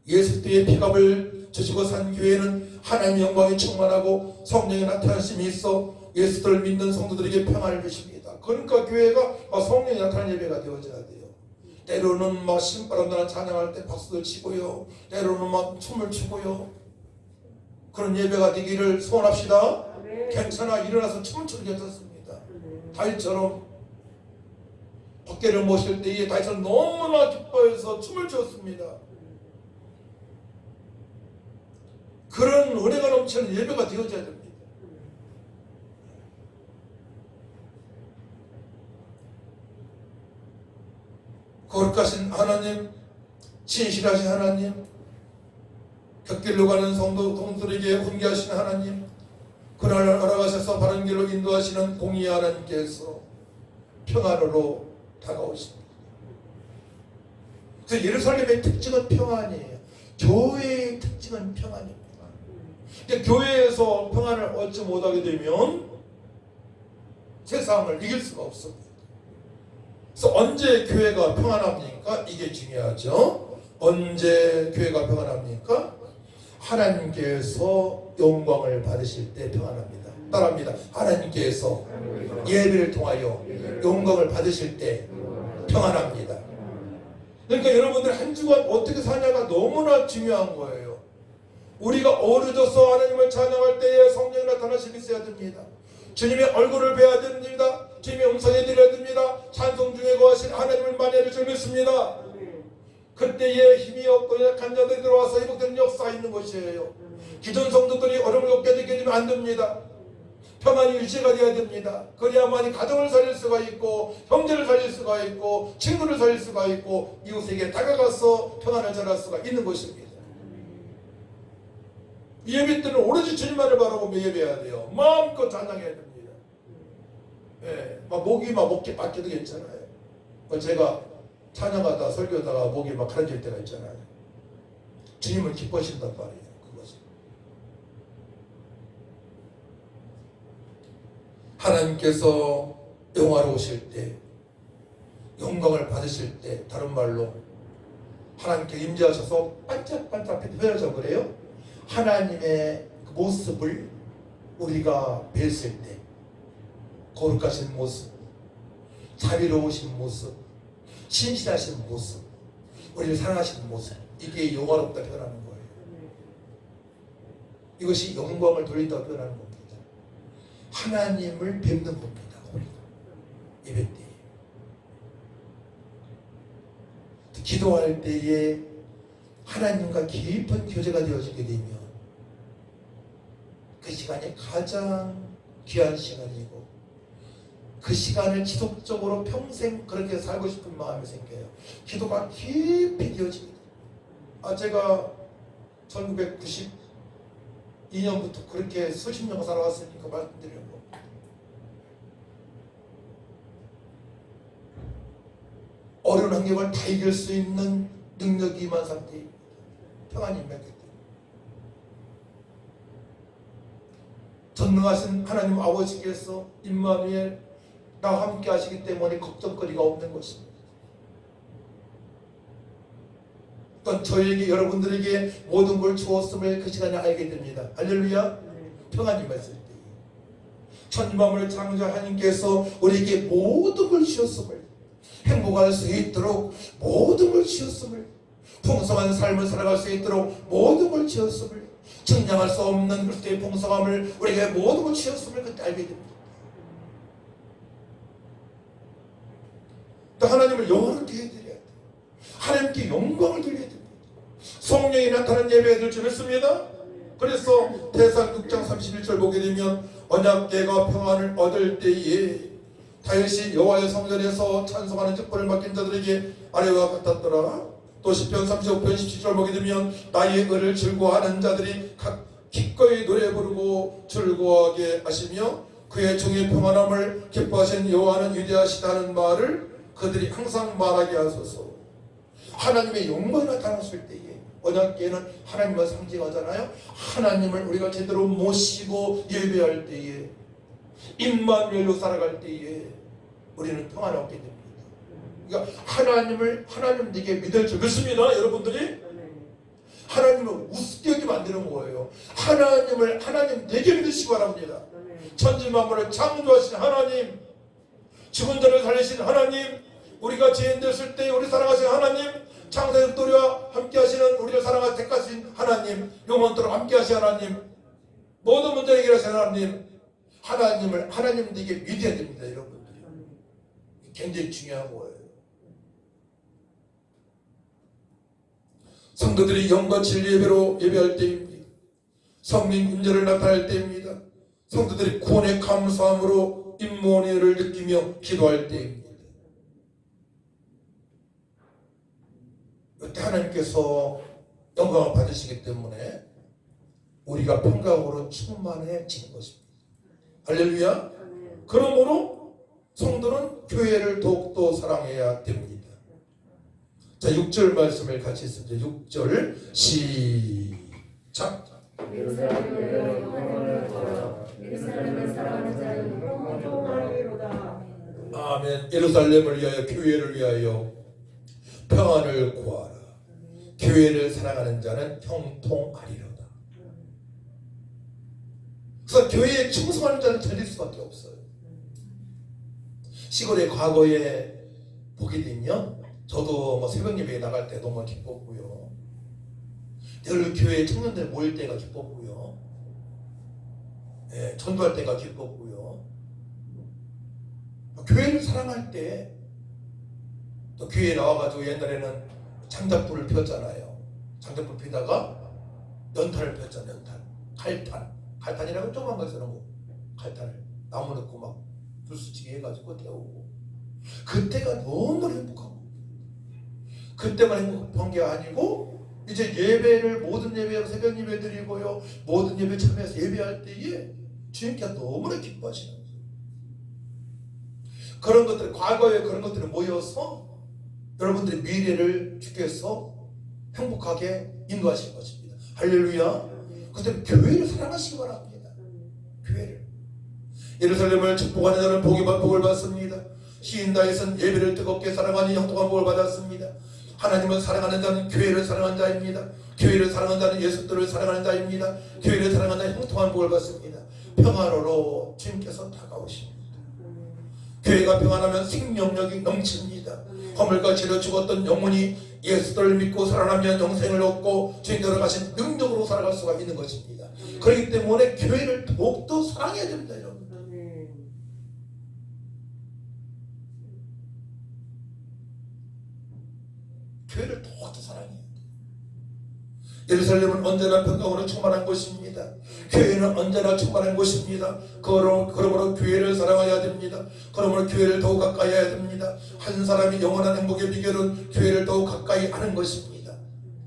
예수 그리스도의 피값을 주시고 산 교회는 하나님의 영광이 충만하고 성령의 나타나심이 있어 예수를 믿는 성도들에게 평안을 주십니다. 그러니까 교회가 성령이 나타나는 예배가 되어져야 돼요. 때로는 막 신바람 나는 찬양할 때 박수를 치고요, 때로는 막 춤을 추고요, 그런 예배가 되기를 소원합시다. 괜찮아, 일어나서 춤을 추는 게 괜찮습니다. 다윗처럼 법궤를 모실 때에 다윗은 너무나 기뻐해서 춤을 추었습니다. 그런 은혜가 넘치는 예배가 되어져야 됩니다. 거룩하신 하나님, 진실하신 하나님, 곁길로 가는 성도들에게 훈계하시는 하나님, 그날을 알아가셔서 바른 길로 인도하시는 공의의 하나님께서 평안으로 다가오십니다. 그래서 예루살렘의 특징은 평안이에요. 교회의 특징은 평안입니다. 근데 교회에서 평안을 얻지 못하게 되면 세상을 이길 수가 없습니다. 그래서 언제 교회가 평안합니까? 이게 중요하죠. 언제 교회가 평안합니까? 하나님께서 영광을 받으실 때 평안합니다. 따라합니다. 하나님께서 예배를 통하여 영광을 받으실 때 평안합니다. 그러니까 여러분들 한 주간 어떻게 사냐가 너무나 중요한 거예요. 우리가 어루져서 하나님을 찬양할 때에 성령이 나타나심이 있어야 됩니다. 주님의 얼굴을 뵈야 됩니다. 주님의 음성에 들려야 됩니다. 찬송 중에 거하신 하나님을 만나를 줄 믿습니다. 그때에 힘이 없고 약한 자들이 들어와서 회복되는 역사가 있는 것이에요. 기존 성도들이 어려움을 겪게 되면 안 됩니다. 평안이 유지가 되어야 됩니다. 그래야만이 가정을 살릴 수가 있고, 형제를 살릴 수가 있고, 친구를 살릴 수가 있고, 이웃에게 다가가서 평안을 전할 수가 있는 것입니다. 예배 때는 오로지 주님만을 바라보며 예배해야 돼요. 마음껏 찬양해야 됩니다. 예, 목이 막혀도 괜찮아요. 제가 찬양하다 설교하다가 목이 막 가라질 때가 있잖아요. 주님을 기뻐하신단 말이에요. 그것은 하나님께서 영화로우실 때, 영광을 받으실 때, 다른 말로 하나님께 임재하셔서 반짝반짝 표현하자고 그래요. 하나님의 그 모습을 우리가 뵀을 때, 거룩하신 모습, 자비로우신 모습, 신실하신 모습, 우리를 사랑하시는 모습, 이게 영화롭다 표현하는 거예요. 이것이 영광을 돌린다고 표현하는 겁니다. 하나님을 뵙는 겁니다. 우리가 예배 때 기도할 때에 하나님과 깊은 교제가 되어지게 되면 그 시간이 가장 귀한 시간이고, 그 시간을 지속적으로 평생 그렇게 살고 싶은 마음이 생겨요. 기도가 깊이 되어집니다. 제가 1992년부터 그렇게 수십 년 살아왔으니까 말씀드리는 거. 어려운 환경을 다 이길 수 있는 능력이 임한 상태입니다. 평안이 임했기 때문에. 전능하신 하나님 아버지께서 임마누엘 나와 함께 하시기 때문에 걱정거리가 없는 것입니다. 또 저에게, 여러분들에게 모든 걸 주었음을 그 시간에 알게 됩니다. 할렐루야. 평안이 임했을 때 천지만물을 창조한 하나님께서 우리에게 모든 걸 주었음을, 행복할 수 있도록 모든 걸 주었음을, 풍성한 삶을 살아갈 수 있도록 모든 걸 주었음을, 측량할 수 없는 그리스도의 풍성함을 우리에게 모든 걸 주었음을 그때 알게 됩니다. 또 하나님을 영광을 드려야 돼요. 하나님께 영광을 드려야 됩니다. 성령이 나타난 예배가 될 줄 믿습니다. 그래서 대상 6장 31절 보게 되면 언약궤가 평안을 얻을 때에 다윗이 여호와의 성전에서 찬송하는 직분을 맡긴 자들에게 아래와 같았더라. 또 시편 35편 17절 보게 되면 나의 의를 즐거워하는 자들이 각 기꺼이 노래 부르고 즐거워하게 하시며 그의 종의 평안함을 기뻐하신 여호와는 위대하시다는 말을 그들이 항상 말하게 하소서. 하나님의 영광이 나타났을 때에 언약궤는 하나님을 상징하잖아요. 하나님을 우리가 제대로 모시고 예배할 때에 임마누엘로 살아갈 때에 우리는 평안을 얻게 됩니다. 그러니까 하나님 되게 믿을 줄 믿습니다. 여러분들이 하나님을 우습게 여기면 안 되는 거예요. 하나님 되게 믿으시기 바랍니다. 천지만물을 창조하신 하나님, 죽은 자를 살리신 하나님, 우리가 죄인 됐을 때 우리 사랑하신 하나님, 창세의 또리와 함께 하시는 우리를 사랑하신 택하신 하나님, 영원토록 함께 하신 하나님, 모든 문제를 해결하신 하나님, 하나님 되게 믿어야 됩니다. 여러분들이 굉장히 중요한 거예요. 성도들이 영과 진리 예배로 예배할 때입니다. 성령 임재를 나타낼 때입니다. 성도들이 구원의 감사함으로 임무원회를 느끼며 기도할 때입니다. 이때 하나님께서 영광을 받으시기 때문에 우리가 평강으로 충만해지는 것입니다. 할렐루야. 그러므로 성도는 교회를 더욱더 사랑해야 됩니다. 자, 6절 말씀을 같이 읽습니다. 6절 시작. 예루살렘의 영광을 보라. 예루살렘을 사랑하는 자는 형통하리로다. 아멘. 예루살렘을 위하여, 교회를 위하여 평안을 구하라. 교회를 사랑하는 자는 형통하리로다. 그래서 교회에 충성하는 자는 전릴 수밖에 없어요. 시골에 과거에 보게 되면 저도 새벽 예배에 나갈 때 너무 기뻤고요. 늘 교회에 청년들 모일 때가 기뻤고요. 전도할 때가 기뻤고요. 교회를 사랑할 때 또 교회에 나와가지고 옛날에는 장작불을 피웠잖아요. 장작불 피다가 연탄을 피웠잖아요. 칼탄이라고 조그만 거 쓰는 거. 칼탄을 나무 넣고 막 불수치게 해가지고 태우고. 그때가 너무 행복하고, 그때만 행복한 게 아니고 이제 예배를, 모든 예배를 새벽 예배 드리고요, 모든 예배 참여해서 예배할 때에 주님께서 너무나 기뻐하시는 거예요. 그런 것들, 과거에 그런 것들이 모여서 여러분들의 미래를 주께서 행복하게 인도하실 것입니다. 할렐루야. 그때 교회를 사랑하시기 바랍니다. 교회를. 예루살렘을 축복하는 자는 복을 받습니다. 시인 다윗은 예배를 뜨겁게 사랑하니 형통한 복을 받았습니다. 하나님을 사랑하는 자는 교회를 사랑하는 자입니다. 교회를 사랑하는 자는 예수들을 사랑하는 자입니다. 교회를 사랑하는 자는 형통한 복을 받습니다. 평안으로 주님께서 다가오십니다. 교회가 평안하면 생명력이 넘칩니다. 허물과 죄로 죽었던 영혼이 예수들을 믿고 살아나면 영생을 얻고 주님께서 가신 능력으로 살아갈 수가 있는 것입니다. 그렇기 때문에 교회를 더욱더 사랑해야 됩니다. 여러분. 교회를 더욱더 사랑해야 돼요. 예루살렘은 언제나 평강으로 충만한 곳입니다. 교회는 언제나 충만한 곳입니다. 그러므로 교회를 사랑해야 됩니다. 그러므로 교회를 더욱 가까이 해야 됩니다. 한 사람이 영원한 행복의 비결은 교회를 더욱 가까이 하는 것입니다.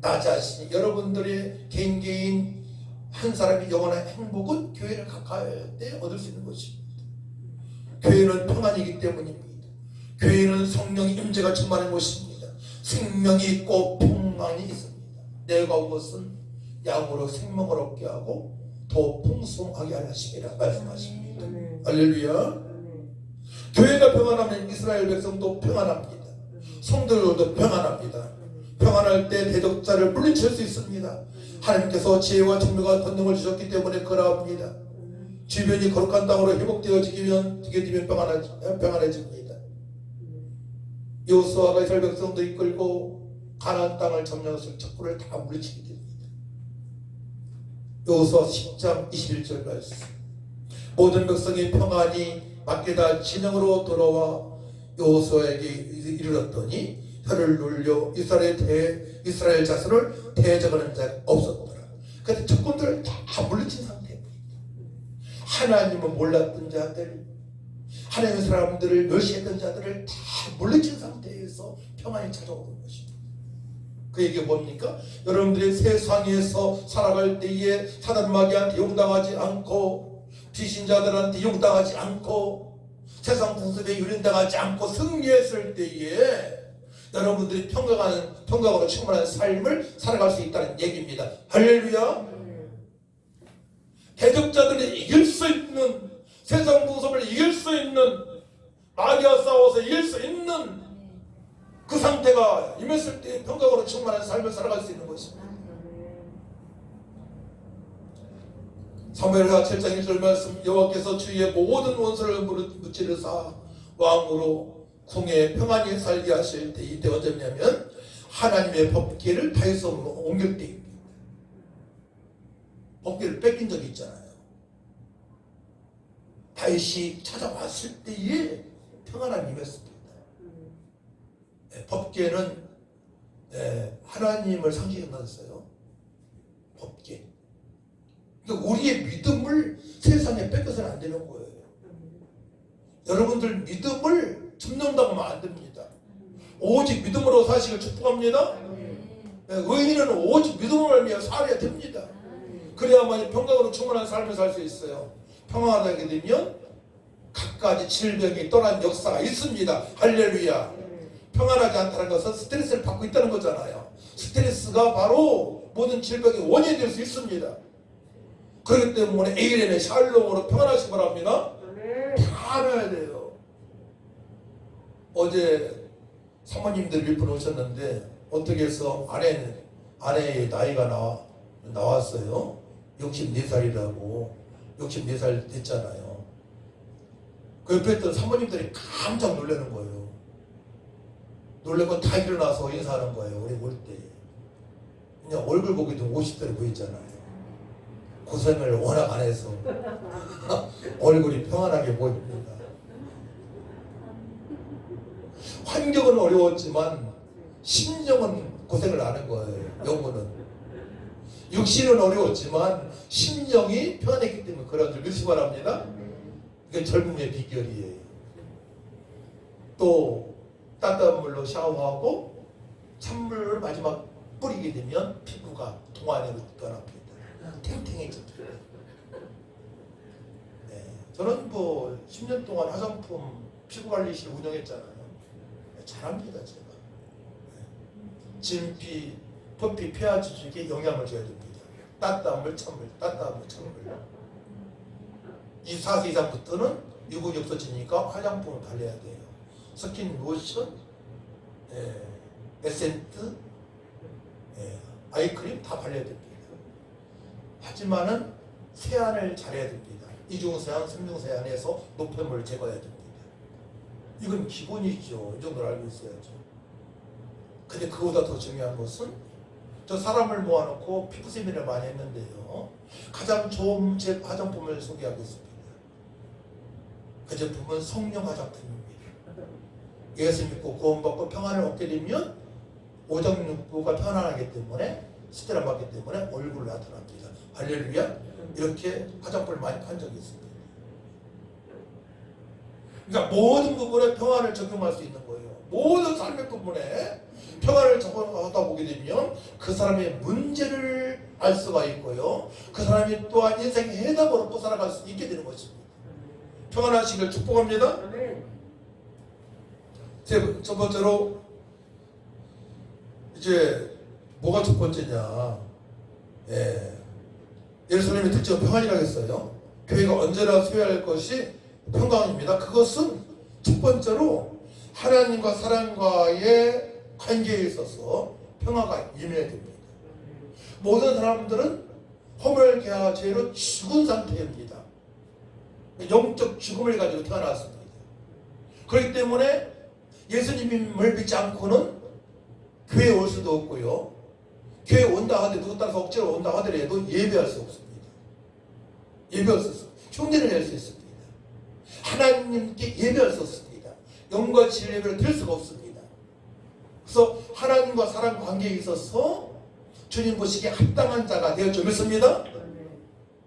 나 자신이, 여러분들의 개인 한 사람이 영원한 행복은 교회를 가까이 할 때 얻을 수 있는 것입니다. 교회는 평안이기 때문입니다. 교회는 성령의 임재가 충만한 곳입니다. 생명이 있고 평안이 있습니다. 내가 온 것은 양으로 생명을 얻게 하고 더 풍성하게 하심이라 말씀하십니다. 할렐루야. 교회가 평안하면 이스라엘 백성도 평안합니다. 성도들도 평안합니다. 평안할 때 대적자를 물리칠 수 있습니다. 하나님께서 지혜와 총명과 권능을 주셨기 때문에 그러합니다. 주변이 거룩한 땅으로 회복되어지면 평안해집니다. 여호수아가 이스라엘 백성도 이끌고 가나안 땅을 점령했을 적군을 다 물리치게 됩니다. 여호수아 10장 21절 말씀. 모든 백성이 평안히 막게다 진영으로 돌아와 여호수아에게 이르렀더니 혀를 눌려 이스라엘 자손을 대적하는 자가 없었더라. 그때 적군들을 다 물리친 상태입니다. 하나님은 몰랐던 자들, 하나님의 사람들을 멸시했던 자들을 다 물리친 상태에서 평안이 찾아오는 것입니다. 그 얘기가 뭡니까? 여러분들이 세상에서 살아갈 때에 사단 마귀한테 용당하지 않고, 비신자들한테 용당하지 않고, 세상 풍습에 유린당하지 않고 승리했을 때에 여러분들이 평강으로 충만한 삶을 살아갈 수 있다는 얘기입니다. 할렐루야. 대적자들이 이길 수 있는, 세상 풍습을 이길 수 있는, 마귀와 싸워서 이길 수 있는 그 상태가 임했을 때 평강으로 충만한 삶을 살아갈 수 있는 것입니다. 사무엘하 7장 1절 말씀, 여호와께서 주의 모든 원수를 무찌르사 왕으로 궁에 평안히 살게 하실 때, 이때 언제냐면 하나님의 법궤를 다윗성으로 옮길 때입니다. 법궤를 뺏긴 적이 있잖아요. 다윗이 찾아왔을 때에 평안함이 임했습니다. 법궤는 하나님을 상징했어요. 법궤. 그러니까 우리의 믿음을 세상에 뺏겨서는 안 되는 거예요. 여러분들 믿음을 점령당하면 안 됩니다. 오직 믿음으로 사시길 축복합니다. 의인은 오직 믿음으로 말미암아 살아야 됩니다. 그래야만 평강으로 충만한 삶을 살 수 있어요. 평안하게 되면 갖가지 질병이 떠난 역사가 있습니다. 할렐루야. 평안하지 않다는 것은 스트레스를 받고 있다는 거잖아요. 스트레스가 바로 모든 질병의 원인이 될 수 있습니다. 그렇기 때문에 에일렘의 샬롬으로 평안하시기 바랍니다. 다 알아야 돼요. 어제 사모님들 몇 분 오셨는데 어떻게 해서 아내의 나이가 나왔어요. 64살이라고 64살 됐잖아요. 그 옆에 있던 사모님들이 깜짝 놀라는 거예요. 놀래고 다 일어나서 인사하는 거예요. 우리 올 때. 그냥 얼굴 보기도 50대로 보였잖아요. 고생을 워낙 안 해서 얼굴이 평안하게 보입니다. 환경은 어려웠지만 심정은 고생을 안 한 거예요. 영혼은. 육신은 어려웠지만 심정이 평안했기 때문에 그런 줄 믿으시기 바랍니다. 이게 젊음의 비결이에요. 또 따뜻한 물로 샤워하고 찬물을 마지막 뿌리게 되면 피부가 동안으로 변합니다. 탱탱해집니다. 네, 저는 10년 동안 화장품 피부관리실 운영했잖아요. 잘합니다 제가. 네. 진피, 표피, 폐하 지식에 영향을 줘야 됩니다. 따뜻한 물, 찬물, 따뜻한 물, 찬물. 24세 이상부터는 유분이 없어지니까 화장품을 발라야 돼요. 스킨 로션, 에센트, 아이크림 다 발라야 됩니다. 하지만은 세안을 잘해야 됩니다. 이중세안, 삼중세안에서 노폐물을 제거해야 됩니다. 이건 기본이죠. 이 정도를 알고 있어야죠. 근데 그보다 더 중요한 것은 저 사람을 모아놓고 피부 세미나를 많이 했는데요. 가장 좋은 화장품을 소개하겠습니다. 그 제품은 성령 화장품입니다. 예수 믿고 구원받고 평안을 얻게 되면 오장육부가 편안하기 때문에 스트레스 안 받기 때문에 얼굴로 나타납니다. 할렐루야. 이렇게 화장품을 많이 판 적이 있습니다. 그러니까 모든 부분에 평안을 적용할 수 있는 거예요. 모든 삶의 부분에 평안을 적용하다 보게 되면 그 사람의 문제를 알 수가 있고요. 그 사람이 또한 인생의 해답을 얻고 살아갈 수 있게 되는 것입니다. 평안하시길 축복합니다. 첫 번째로 이제 뭐가 첫 번째냐? 예루살렘의 특징은 평안이라고 했어요. 교회가 언제나 소유할 것이 평강입니다. 그것은 첫 번째로 하나님과 사람과의 관계에 있어서 평화가 임해야 됩니다. 모든 사람들은 허물계와 죄로 죽은 상태입니다. 영적 죽음을 가지고 태어났습니다. 그렇기 때문에 예수님을 믿지 않고는 교회에 올 수도 없고요. 교회에 온다 하더라도 누구 따라서 억지로 온다 하더라도 예배할 수 없습니다. 예배할 수 없습니다. 흉내를 낼 수 있습니다. 하나님께 예배할 수 없습니다. 영과 진리 예배를 드릴 수가 없습니다. 그래서 하나님과 사람 관계에 있어서 주님 보시기에 합당한 자가 되어 좀 있습니다.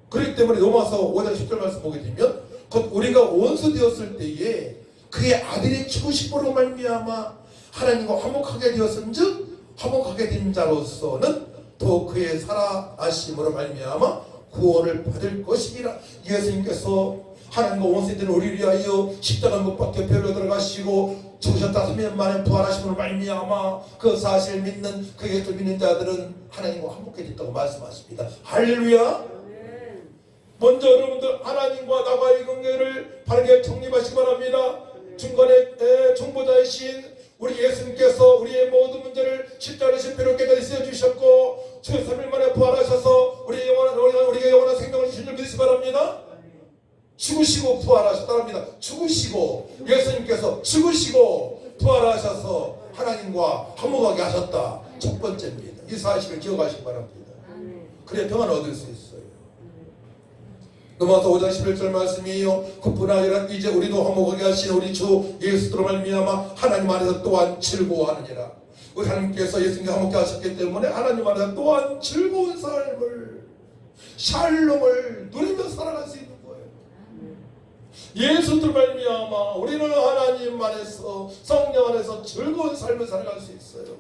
그렇기 때문에 로마서 5장 10절 말씀 보게 되면 곧 우리가 원수 되었을 때에 그의 아들이 죽으심으로 말미암아 하나님과 화목하게 되었은즉 화목하게 된 자로서는 또 그의 살아나심으로 말미암아 구원을 받을 것이라. 예수님께서 하나님과 원수된 우리를 위하여 십자가 못 박혀 별로 들어가시고 죽으셨다 3년 만에 부활하심으로 말미암아 그 사실을 믿는 그 예수를 믿는 자들은 하나님과 화목해졌다고 말씀하십니다. 할렐루야. 먼저 여러분들 하나님과 나와의 관계를 바르게 정립하시기 바랍니다. 중간에 중보자이신 우리 예수님께서 우리의 모든 문제를 십자가의 십자로 깨달아 주셨고 주 3일 만에 부활하셔서 우리에게 영원한 생명을 주신 줄 믿으시기 바랍니다. 죽으시고 부활하셨답니다. 죽으시고 예수님께서 죽으시고 부활하셔서 하나님과 화목하게 하셨다. 첫 번째입니다. 이 사실을 기억하시기 바랍니다. 그래 평안을 얻을 수 있어요. 로마서 5장 11절 말씀이에요. 그뿐 아니라 이제 우리도 화목하게 하신 우리 주 예수로 말미암아 하나님 안에서 또한 즐거워하느니라. 우리 하나님께서 예수님과 화목하게 하셨기 때문에 하나님 안에서 또한 즐거운 삶을 샬롬을 누리며 살아갈 수 있는 거예요. 예수로 말미암아 우리는 하나님 안에서 성령 안에서 즐거운 삶을 살아갈 수 있어요.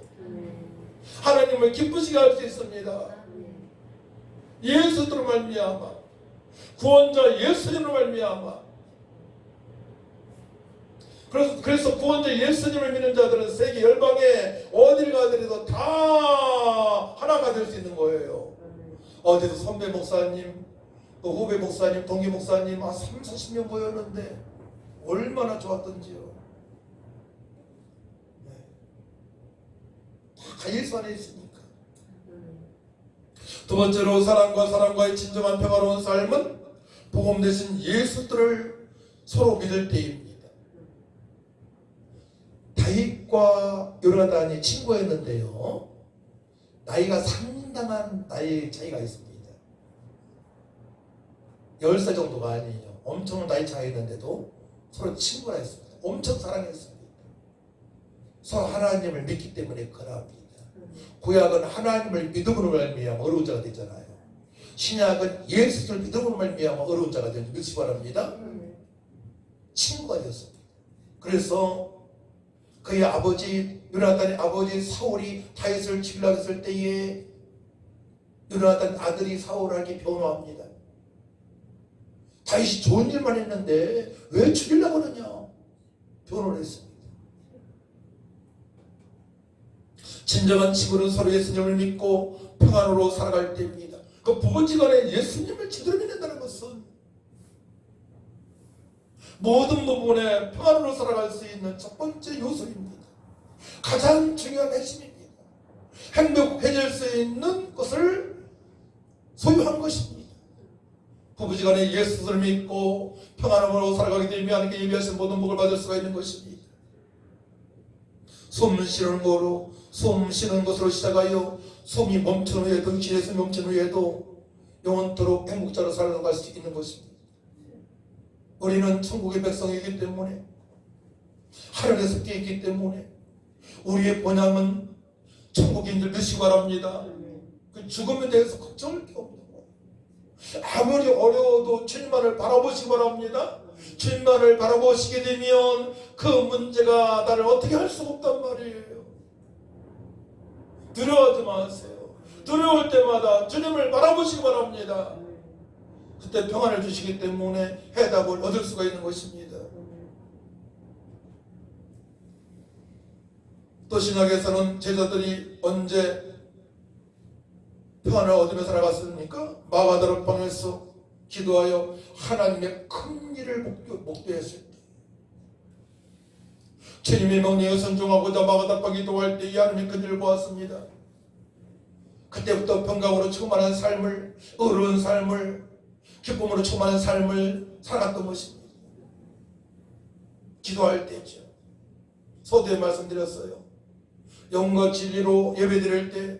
하나님을 기쁘시게 할 수 있습니다. 예수로 말미암아 구원자 예수님으로 말미암아 그래서 구원자 예수님을 믿는 자들은 세계 열방에 어딜 가더라도 다 하나가 될 수 있는 거예요. 어제도 선배 목사님, 또 후배 목사님, 동기 목사님 30-40년 모였는데 얼마나 좋았던지요. 다 예수 안에 있으니까. 두 번째로 사람과의 진정한 평화로운 삶은 복음 대신 예수들을 서로 믿을 때입니다. 다윗과 요나단이 친구였는데요. 나이가 상당한 나이 차이가 있습니다. 10살 정도가 아니에요. 엄청 나이 차이 있는데도 서로 친구라 했습니다. 엄청 사랑했습니다. 서로 하나님을 믿기 때문에 그럽니다. 구약은 하나님을 믿음으로 말미암아 어려운 자가 되잖아요. 신약은 예수를 믿음으로 말미암아 어려운 자가 되는 믿으시기 바랍니다. 친구가 되었습니다. 그래서 그의 아버지 요나단의 아버지 사울이 다윗을 죽이려고 했을 때에 요나단 아들이 사울에게 변호합니다. 다윗이 좋은 일만 했는데 왜 죽이려고 하느냐 변호를 했습니다. 진정한 친구는 서로 예수님을 믿고 평안으로 살아갈 때입니다. 그 부부지간에 예수님을 제대로 믿는다는 것은 모든 부분에 평안으로 살아갈 수 있는 첫 번째 요소입니다. 가장 중요한 핵심입니다. 행복해질 수 있는 것을 소유한 것입니다. 부부지간에 예수를 믿고 평안으로 살아가게 되면 하나님께 예비하신 모든 복을 받을 수가 있는 것입니다. 숨 쉬는 것으로 시작하여 숨이 멈춘 후에도 정신에서 멈춘 후에도 영원토록 행복자로 살아갈 수 있는 것입니다. 우리는 천국의 백성이기 때문에 하늘에서 섞여 있기 때문에 우리의 본향은 천국인 줄 믿으시기 바랍니다. 그 죽음에 대해서 걱정할 게 없는 거예요. 아무리 어려워도 주님만을 바라보시기 바랍니다. 주님만을 바라보시게 되면 그 문제가 나를 어떻게 할 수가 없단 말이에요. 두려워하지 마세요. 두려울 때마다 주님을 바라보시기 바랍니다. 그때 평안을 주시기 때문에 해답을 얻을 수가 있는 것입니다. 또 신약에서는 제자들이 언제 평안을 얻으며 살아갔습니까? 마가다락 방에서 기도하여 하나님의 큰 일을 목도했을 때 주님의 명령에 순종하고자 마가다락 기도할 때 이 하나님의 큰 일을 보았습니다. 그때부터 평강으로 충만한 삶을, 의로운 삶을, 기쁨으로 충만한 삶을 살았던 것입니다. 기도할 때죠. 서두에 말씀드렸어요. 영과 진리로 예배드릴 때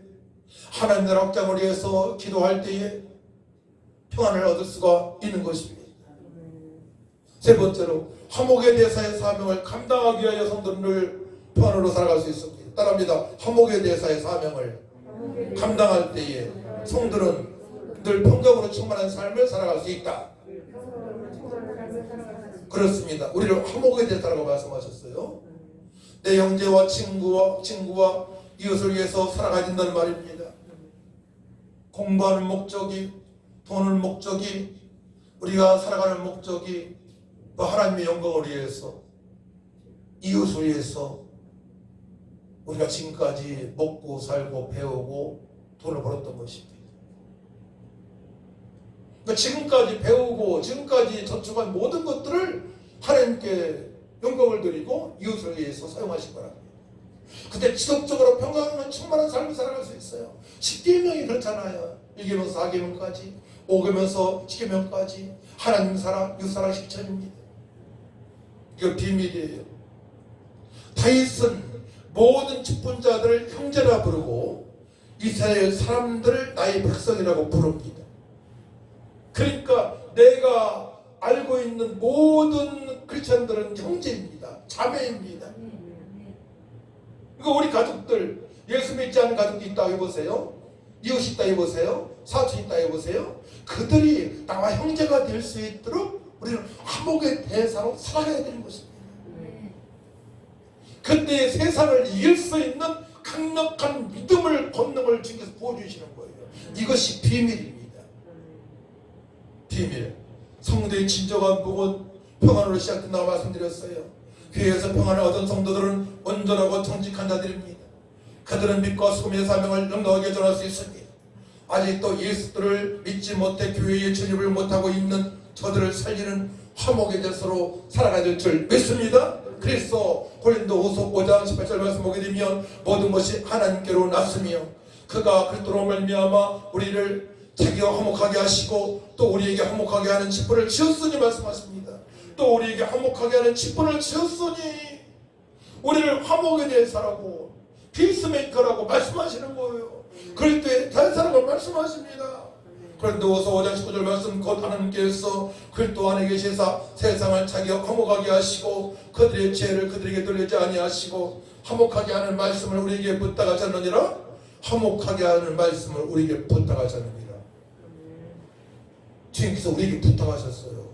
하나님 나라 확장을 위해서 기도할 때에 평안을 얻을 수가 있는 것입니다. 세 번째로 화목의 대사의 사명을 감당하기 위하여 성도를 평안으로 살아갈 수 있습니다. 따라합니다. 화목의 대사의 사명을 감당할 때에 성도는 늘 평강으로 충만한 삶을 살아갈 수 있다. 그렇습니다. 우리를 화목의 대사라고 말씀하셨어요. 내 형제와 친구와 이웃을 위해서 살아가야 된다는 말입니다. 공부하는 목적이, 돈을 목적이, 우리가 살아가는 목적이 또 하나님의 영광을 위해서, 이웃을 위해서 우리가 지금까지 먹고 살고 배우고 돈을 벌었던 것입니다. 그러니까 지금까지 배우고 지금까지 저축한 모든 것들을 하나님께 영광을 드리고 이웃을 위해서 사용하신 거랍니다. 그때 지속적으로 평강한 충만한 삶을 살아갈 수 있어요. 10계명이 그렇잖아요. 1계명 4계명까지 5계명서 10계명까지 하나님 사랑 이웃사랑 실천입니다. 이거 비밀이에요. 다윗은 모든 직분자들을 형제라 부르고 이스라엘 사람들을 나의 백성이라고 부릅니다. 그러니까 내가 알고 있는 모든 크리스천들은 형제입니다. 자매입니다. 그러니까 우리 가족들, 예수 믿지 않는 가족이 있다 해보세요. 이웃이 있다 해보세요. 사촌 있다 해보세요. 그들이 나와 형제가 될 수 있도록 우리는 화목의 대사로 살아가야 되는 것입니다. 그때 세상을 이길 수 있는 강력한 믿음을 권능을 주께서 부어주시는 거예요. 이것이 비밀입니다. 비밀. 성도의 진정한 복은 평안으로 시작된다고 말씀드렸어요. 교회에서 평안을 얻은 성도들은 온전하고 정직한 자들입니다. 그들은 믿고 소명의 사명을 영광하게 전할 수 있습니다. 아직도 예수들을 믿지 못해 교회에 진입을 못하고 있는 저들을 살리는 화목의 대서로 살아가야 될 줄 믿습니다. 그래서 고린도후서 5장 18절 말씀 보게 되면 모든 것이 하나님께로 났으며 그가 그리스도로 말미암아 우리를 자기가 화목하게 하시고 또 우리에게 화목하게 하는 직분을 지었으니 말씀하십니다. 또 우리에게 화목하게 하는 직분을 지었으니 우리를 화목에 대해서라고 피스메이커라고 말씀하시는 거예요. 그리스도의 대사라고 말씀하십니다. 고린도후서 5장 19절 말씀 곧 하나님께서 그리스도 안에 계시사 세상을 자기가 화목하게 하시고 그들의 죄를 그들에게 돌리지 아니하시고 화목하게 하는 말씀을 우리에게 부탁하셨느니라. 화목하게 하는 말씀을 우리에게 부탁하셨느니라. 주님께서 우리에게 부탁하셨어요.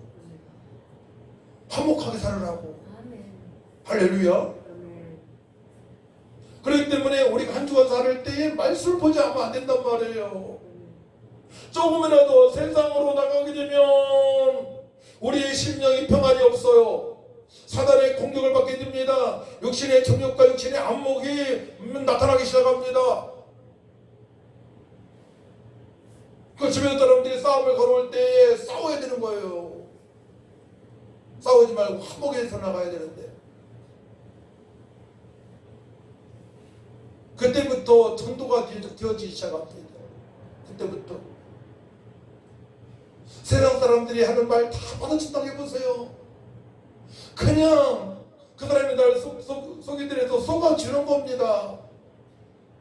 화목하게 살으라고. 할렐루야. 그렇기 때문에 우리가 한 주간 살을 때에 말씀을 보지 않으면 안 된단 말이에요. 조금이라도 세상으로 나가게 되면 우리의 심령이 평안이 없어요. 사단의 공격을 받게 됩니다. 육신의 정욕과 육신의 안목이 나타나기 시작합니다. 그 주변 사람들이 싸움을 걸어올 때에 싸워야 되는 거예요. 싸우지 말고 화목에서 나가야 되는데 그때부터 전도가 되어지기 시작합니다. 그때부터 세상 사람들이 하는 말 다 받아친다고 해보세요. 그냥 그 사람이 날 속이더라도 속아주는 겁니다.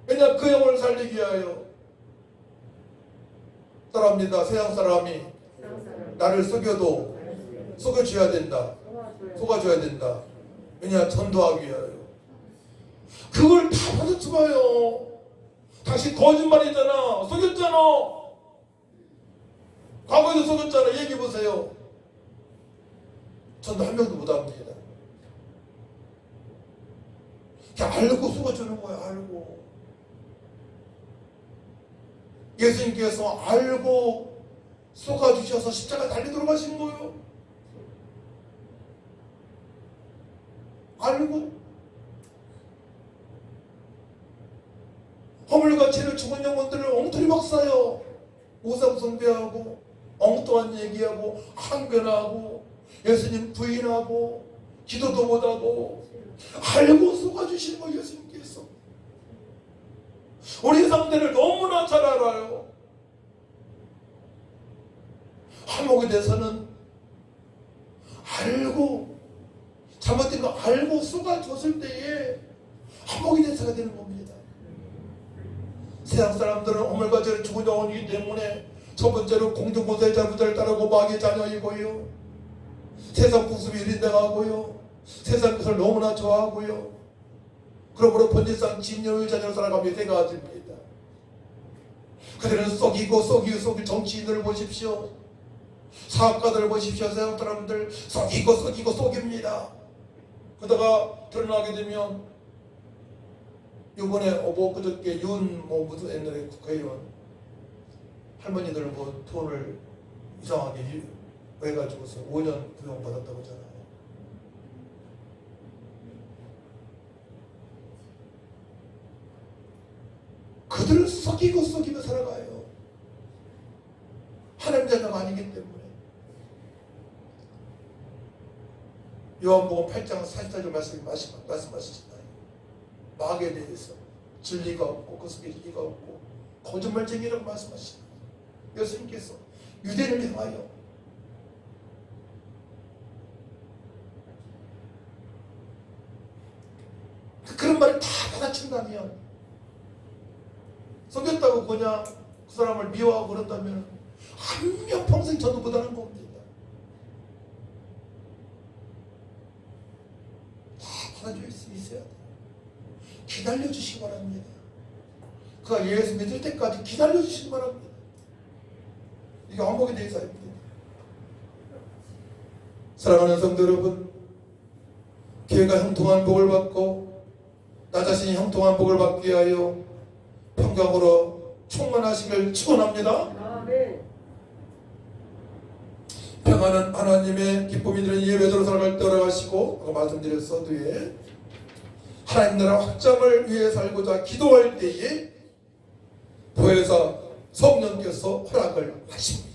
왜냐 그 영혼을 살리기 위하여. 사람입니다. 세상 사람이 나를 속여도 속여줘야 된다. 속아줘야 된다. 왜냐 전도하기 위하여. 그걸 다 받아쳐봐요. 당신 거짓말이잖아. 속였잖아. 과거에도 속였잖아. 얘기해보세요. 전도 한 명도 못합니다. 그냥 알고 속아주는 거야. 알고. 예수님께서 알고 속아주셔서 십자가 달리도록 하신 거예요. 알고 허물과 죄를 죽은 영혼들을 엉터리 박사요. 우상숭배하고 엉뚱한 얘기하고 항변하고 예수님 부인하고 기도도 못하고 알고 속아주시는 거예요. 예수님께서 우리 상대를 너무나 잘 알아요. 화목에 대해서는 알고 잘못된 거 알고 속아줬을 때에 화목이 대해서가 되는 겁니다. 세상 사람들은 허물과 죄를 죽은 영혼이기 때문에 첫 번째로 공중보사의 자부자를 따르고 마귀의 자녀이고요. 세상 구습이 일인당하고요. 세상 것을 너무나 좋아하고요. 그러므로 번제상 진여의 자녀로 살아가며 생각합니다. 그들은 속이고 정치인들을 보십시오. 사업가들을 보십시오. 세상 사람들 속이고 속입니다. 그러다가 드러나게 되면 이번에 그저께 무슨 옛날에 국회의원 할머니들 돈을 이상하게 해가지고서 5년 구형 받았다고 하잖아요. 그들은 썩이고 살아가요. 하나님 자녀가 아니기 때문에. 요한복음 8장 44절 말씀하시잖아요. 마귀에 대해서 진리가 없고 그 속에 진리가 없고 거짓말쟁이라고 말씀하시잖아요. 예수님께서 유대를 향하여 그런 말을 다 받아친다면, 속였다고 그냥 그 사람을 미워하고 그런다면 한 명 평생 저도 못하는 겁니다. 다 받아줄 수 있어야 돼요. 기다려주시기 바랍니다. 그가 예수 믿을 때까지 기다려주시기 바랍니다. 이게 왕복의 대사입니다. 사랑하는 성도 여러분, 교회가 형통한 복을 받고 나 자신이 형통한 복을 받기 위하여 평강으로 충만하시길 축원합니다. 아멘. 평안은 하나님의 기쁨이들은 예외대로 살아갈 때 허락하시고, 아까 말씀드렸어도에 하나님 나라 확장을 위해 살고자 기도할 때에 보혜사 성령께서 허락을 하십니다.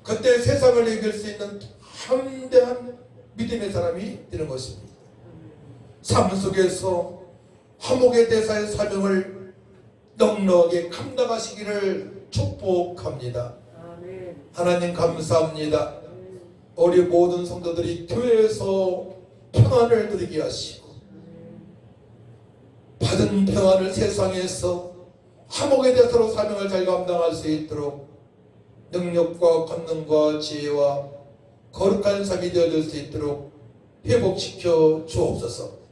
그때 세상을 이길 수 있는 담대한 믿음의 사람이 되는 것입니다. 삶 속에서 화목의 대사의 사명을 넉넉하게 감당하시기를 축복합니다. 아멘. 하나님 감사합니다. 우리 모든 성도들이 교회에서 평안을 누리게 하시고 받은 평안을 세상에서 화목의 대사로 사명을 잘 감당할 수 있도록 능력과 권능과 지혜와 거룩한 삶이 되어질 수 있도록 회복시켜 주옵소서.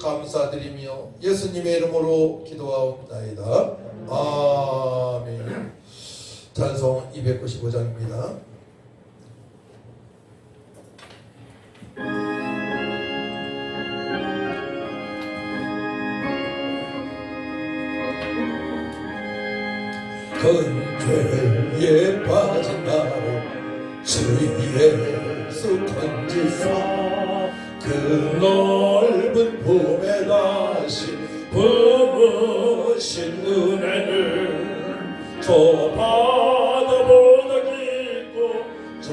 감사드리며 예수님의 이름으로 기도하옵나이다. 아멘. 찬송 295장입니다. 큰 죄에 빠진 나를 주 예수 건지사 그 넓은 품에 다시 부으신 은혜를 저 바다보다 깊고 저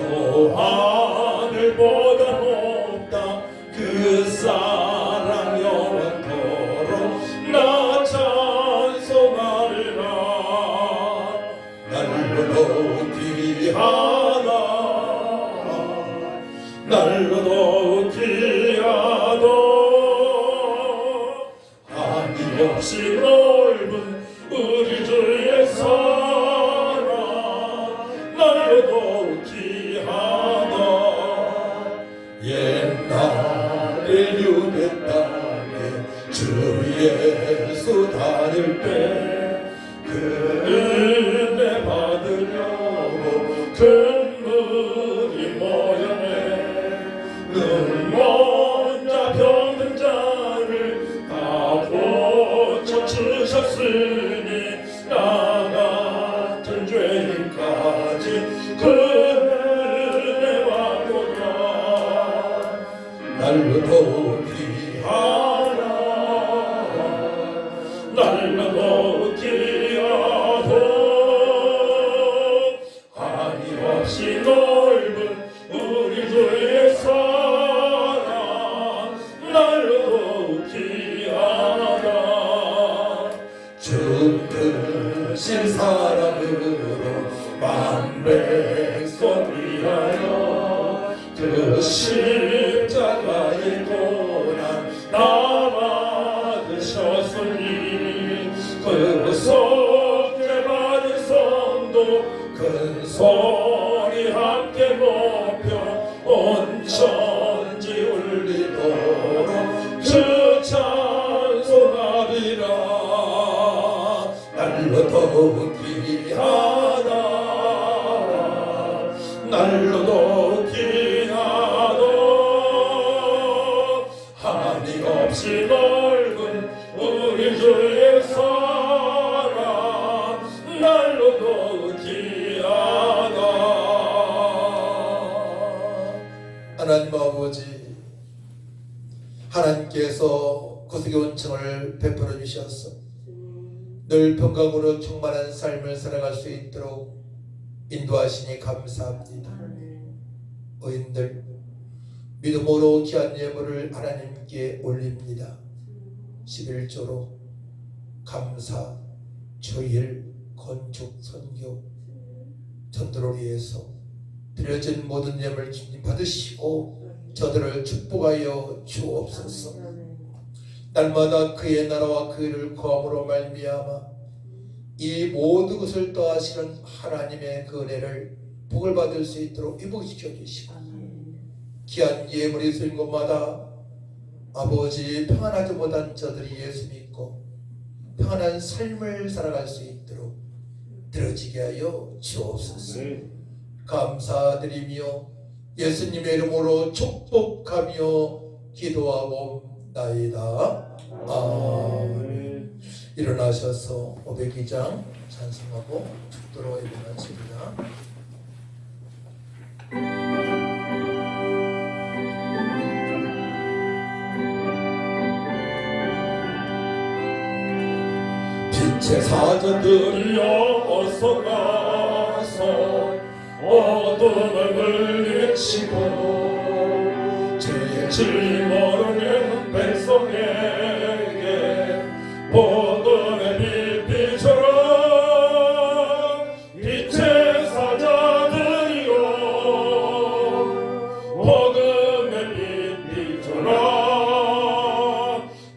하늘보다 높다. 그 사랑 영원토록 나 찬송하리라. 날로도 귀하다, 날로도 귀하다. 아낌없이 넓은 우리 주의 사랑, 날로도 귀하다. 옛날에 유대 땅에 주 예수 다닐 때 그 은혜 받으려고 큰 물이 모여네. 눈먼 자 병든 자를 다 고쳐주셨으니 나 같은 죄인까지 그 은혜와 도다. 날로도 귀하다, 날로도 귀하다. 한이없이 넓은 우리 주의 사랑, 날로도 귀하다. 죽으신 사랑으로 만백성 위하여 그 십자가의 고난 다 받으셨으니 그 속죄 받은 성도 큰 소리 함께 높여 온 천지 울리도록 주 찬송하리라. 날로도 귀하다, 날로도 귀하다. 한이없이 넓은 우리 주의 사랑, 날로도 귀하다. 하나님께서 구속의 은총을 베풀어 주셔서 늘 평강으로 충만한 삶을 살아갈 수 있도록 인도하시니 감사합니다. 의인들 믿음으로 귀한 예물을 하나님께 올립니다. 11조로 감사, 주일, 건축, 선교, 전도를 위해서 드려진 모든 예물 주님 받으시고 저들을 축복하여 주옵소서. 날마다 그의 나라와 그 일을 구함으로 말미암아 이 모든 것을 더하시는 하나님의 그 은혜를 복을 받을 수 있도록 회복시켜 주시고 귀한 예물이 있는 곳마다 아버지 평안하지 못한 저들이 예수 믿고 평안한 삶을 살아갈 수 있도록 들어지게 하여 주옵소서. 감사드리며 예수님의 이름으로 축복하며 기도하옵나이다. 아멘. 일어나셔서 502장 찬송하고 죽도록 일어나십니다. 빛의 사자들이여 어서 가서 어둠을 물리치고 죄의 질 모르는 백성에게 복음의 빛 비춰라. 빛의 사자들이여 복음의 빛 비춰라.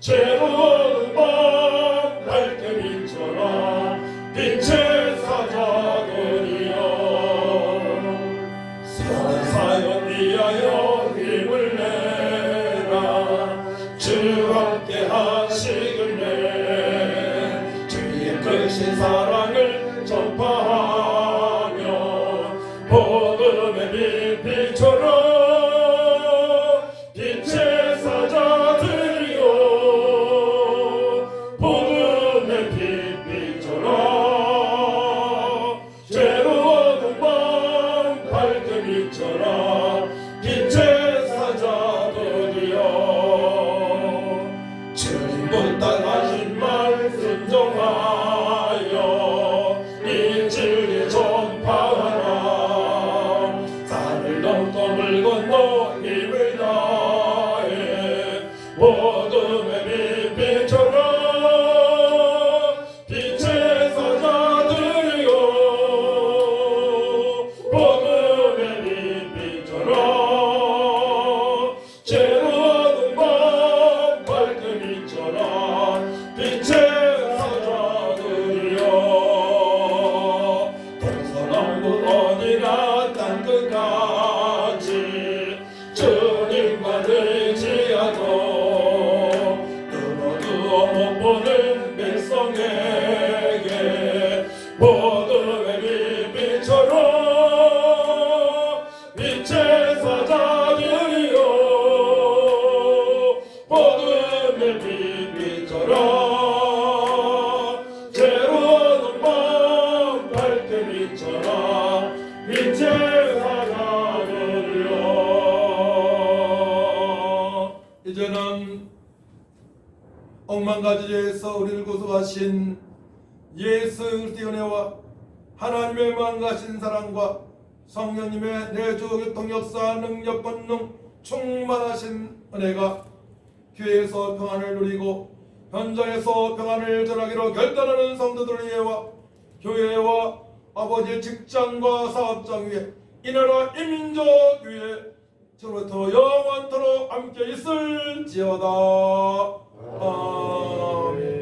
죄로운 밤 밝게 비춰라. 빛의 사자들이여 사는 사역 위하여 힘을 내라. 주 함께 하시길래 주의 크신 사랑을 전파하며 복음의 빛 비춰라. 빛의 사자들이여 복음의 빛 비춰라. 죄로운 밤 밝게 비춰라. 빛의 사자들이여 주님 못당하신 말 순종하여 이 진리 전파하라. 산을 넘고 물 건너 힘을 다해 복음의 빛 비춰라. 빛의 사자들이여 복음의 빛 비춰라. 죄로운 밤 밝게 비춰라. 빛의 사자들이여 동서남북 어디나 땅끝까지 주님만 의지하고 눈어두어 못 보는 백성에게 복음의 빛 비춰라. 빛의 사자들이여 복음의 빛 비춰라. 죄로운 밤 밝게 비춰라. 빛의 사자들이여 이제는 억만가지에서 우리를 구속하신 예수 그리스도의 은혜와 하나님의 만가신 사랑과 성령님의 내주 교통 역사 능력 권능 충만하신 은혜가 교회에서 평안을 누리고 현장에서 평안을 전하기로 결단하는 성도들 위에와 교회와 아버지의 직장과 사업장 위에 이 나라 이 민족 위에 지금부터 영원토록 함께 있을지어다. 아멘.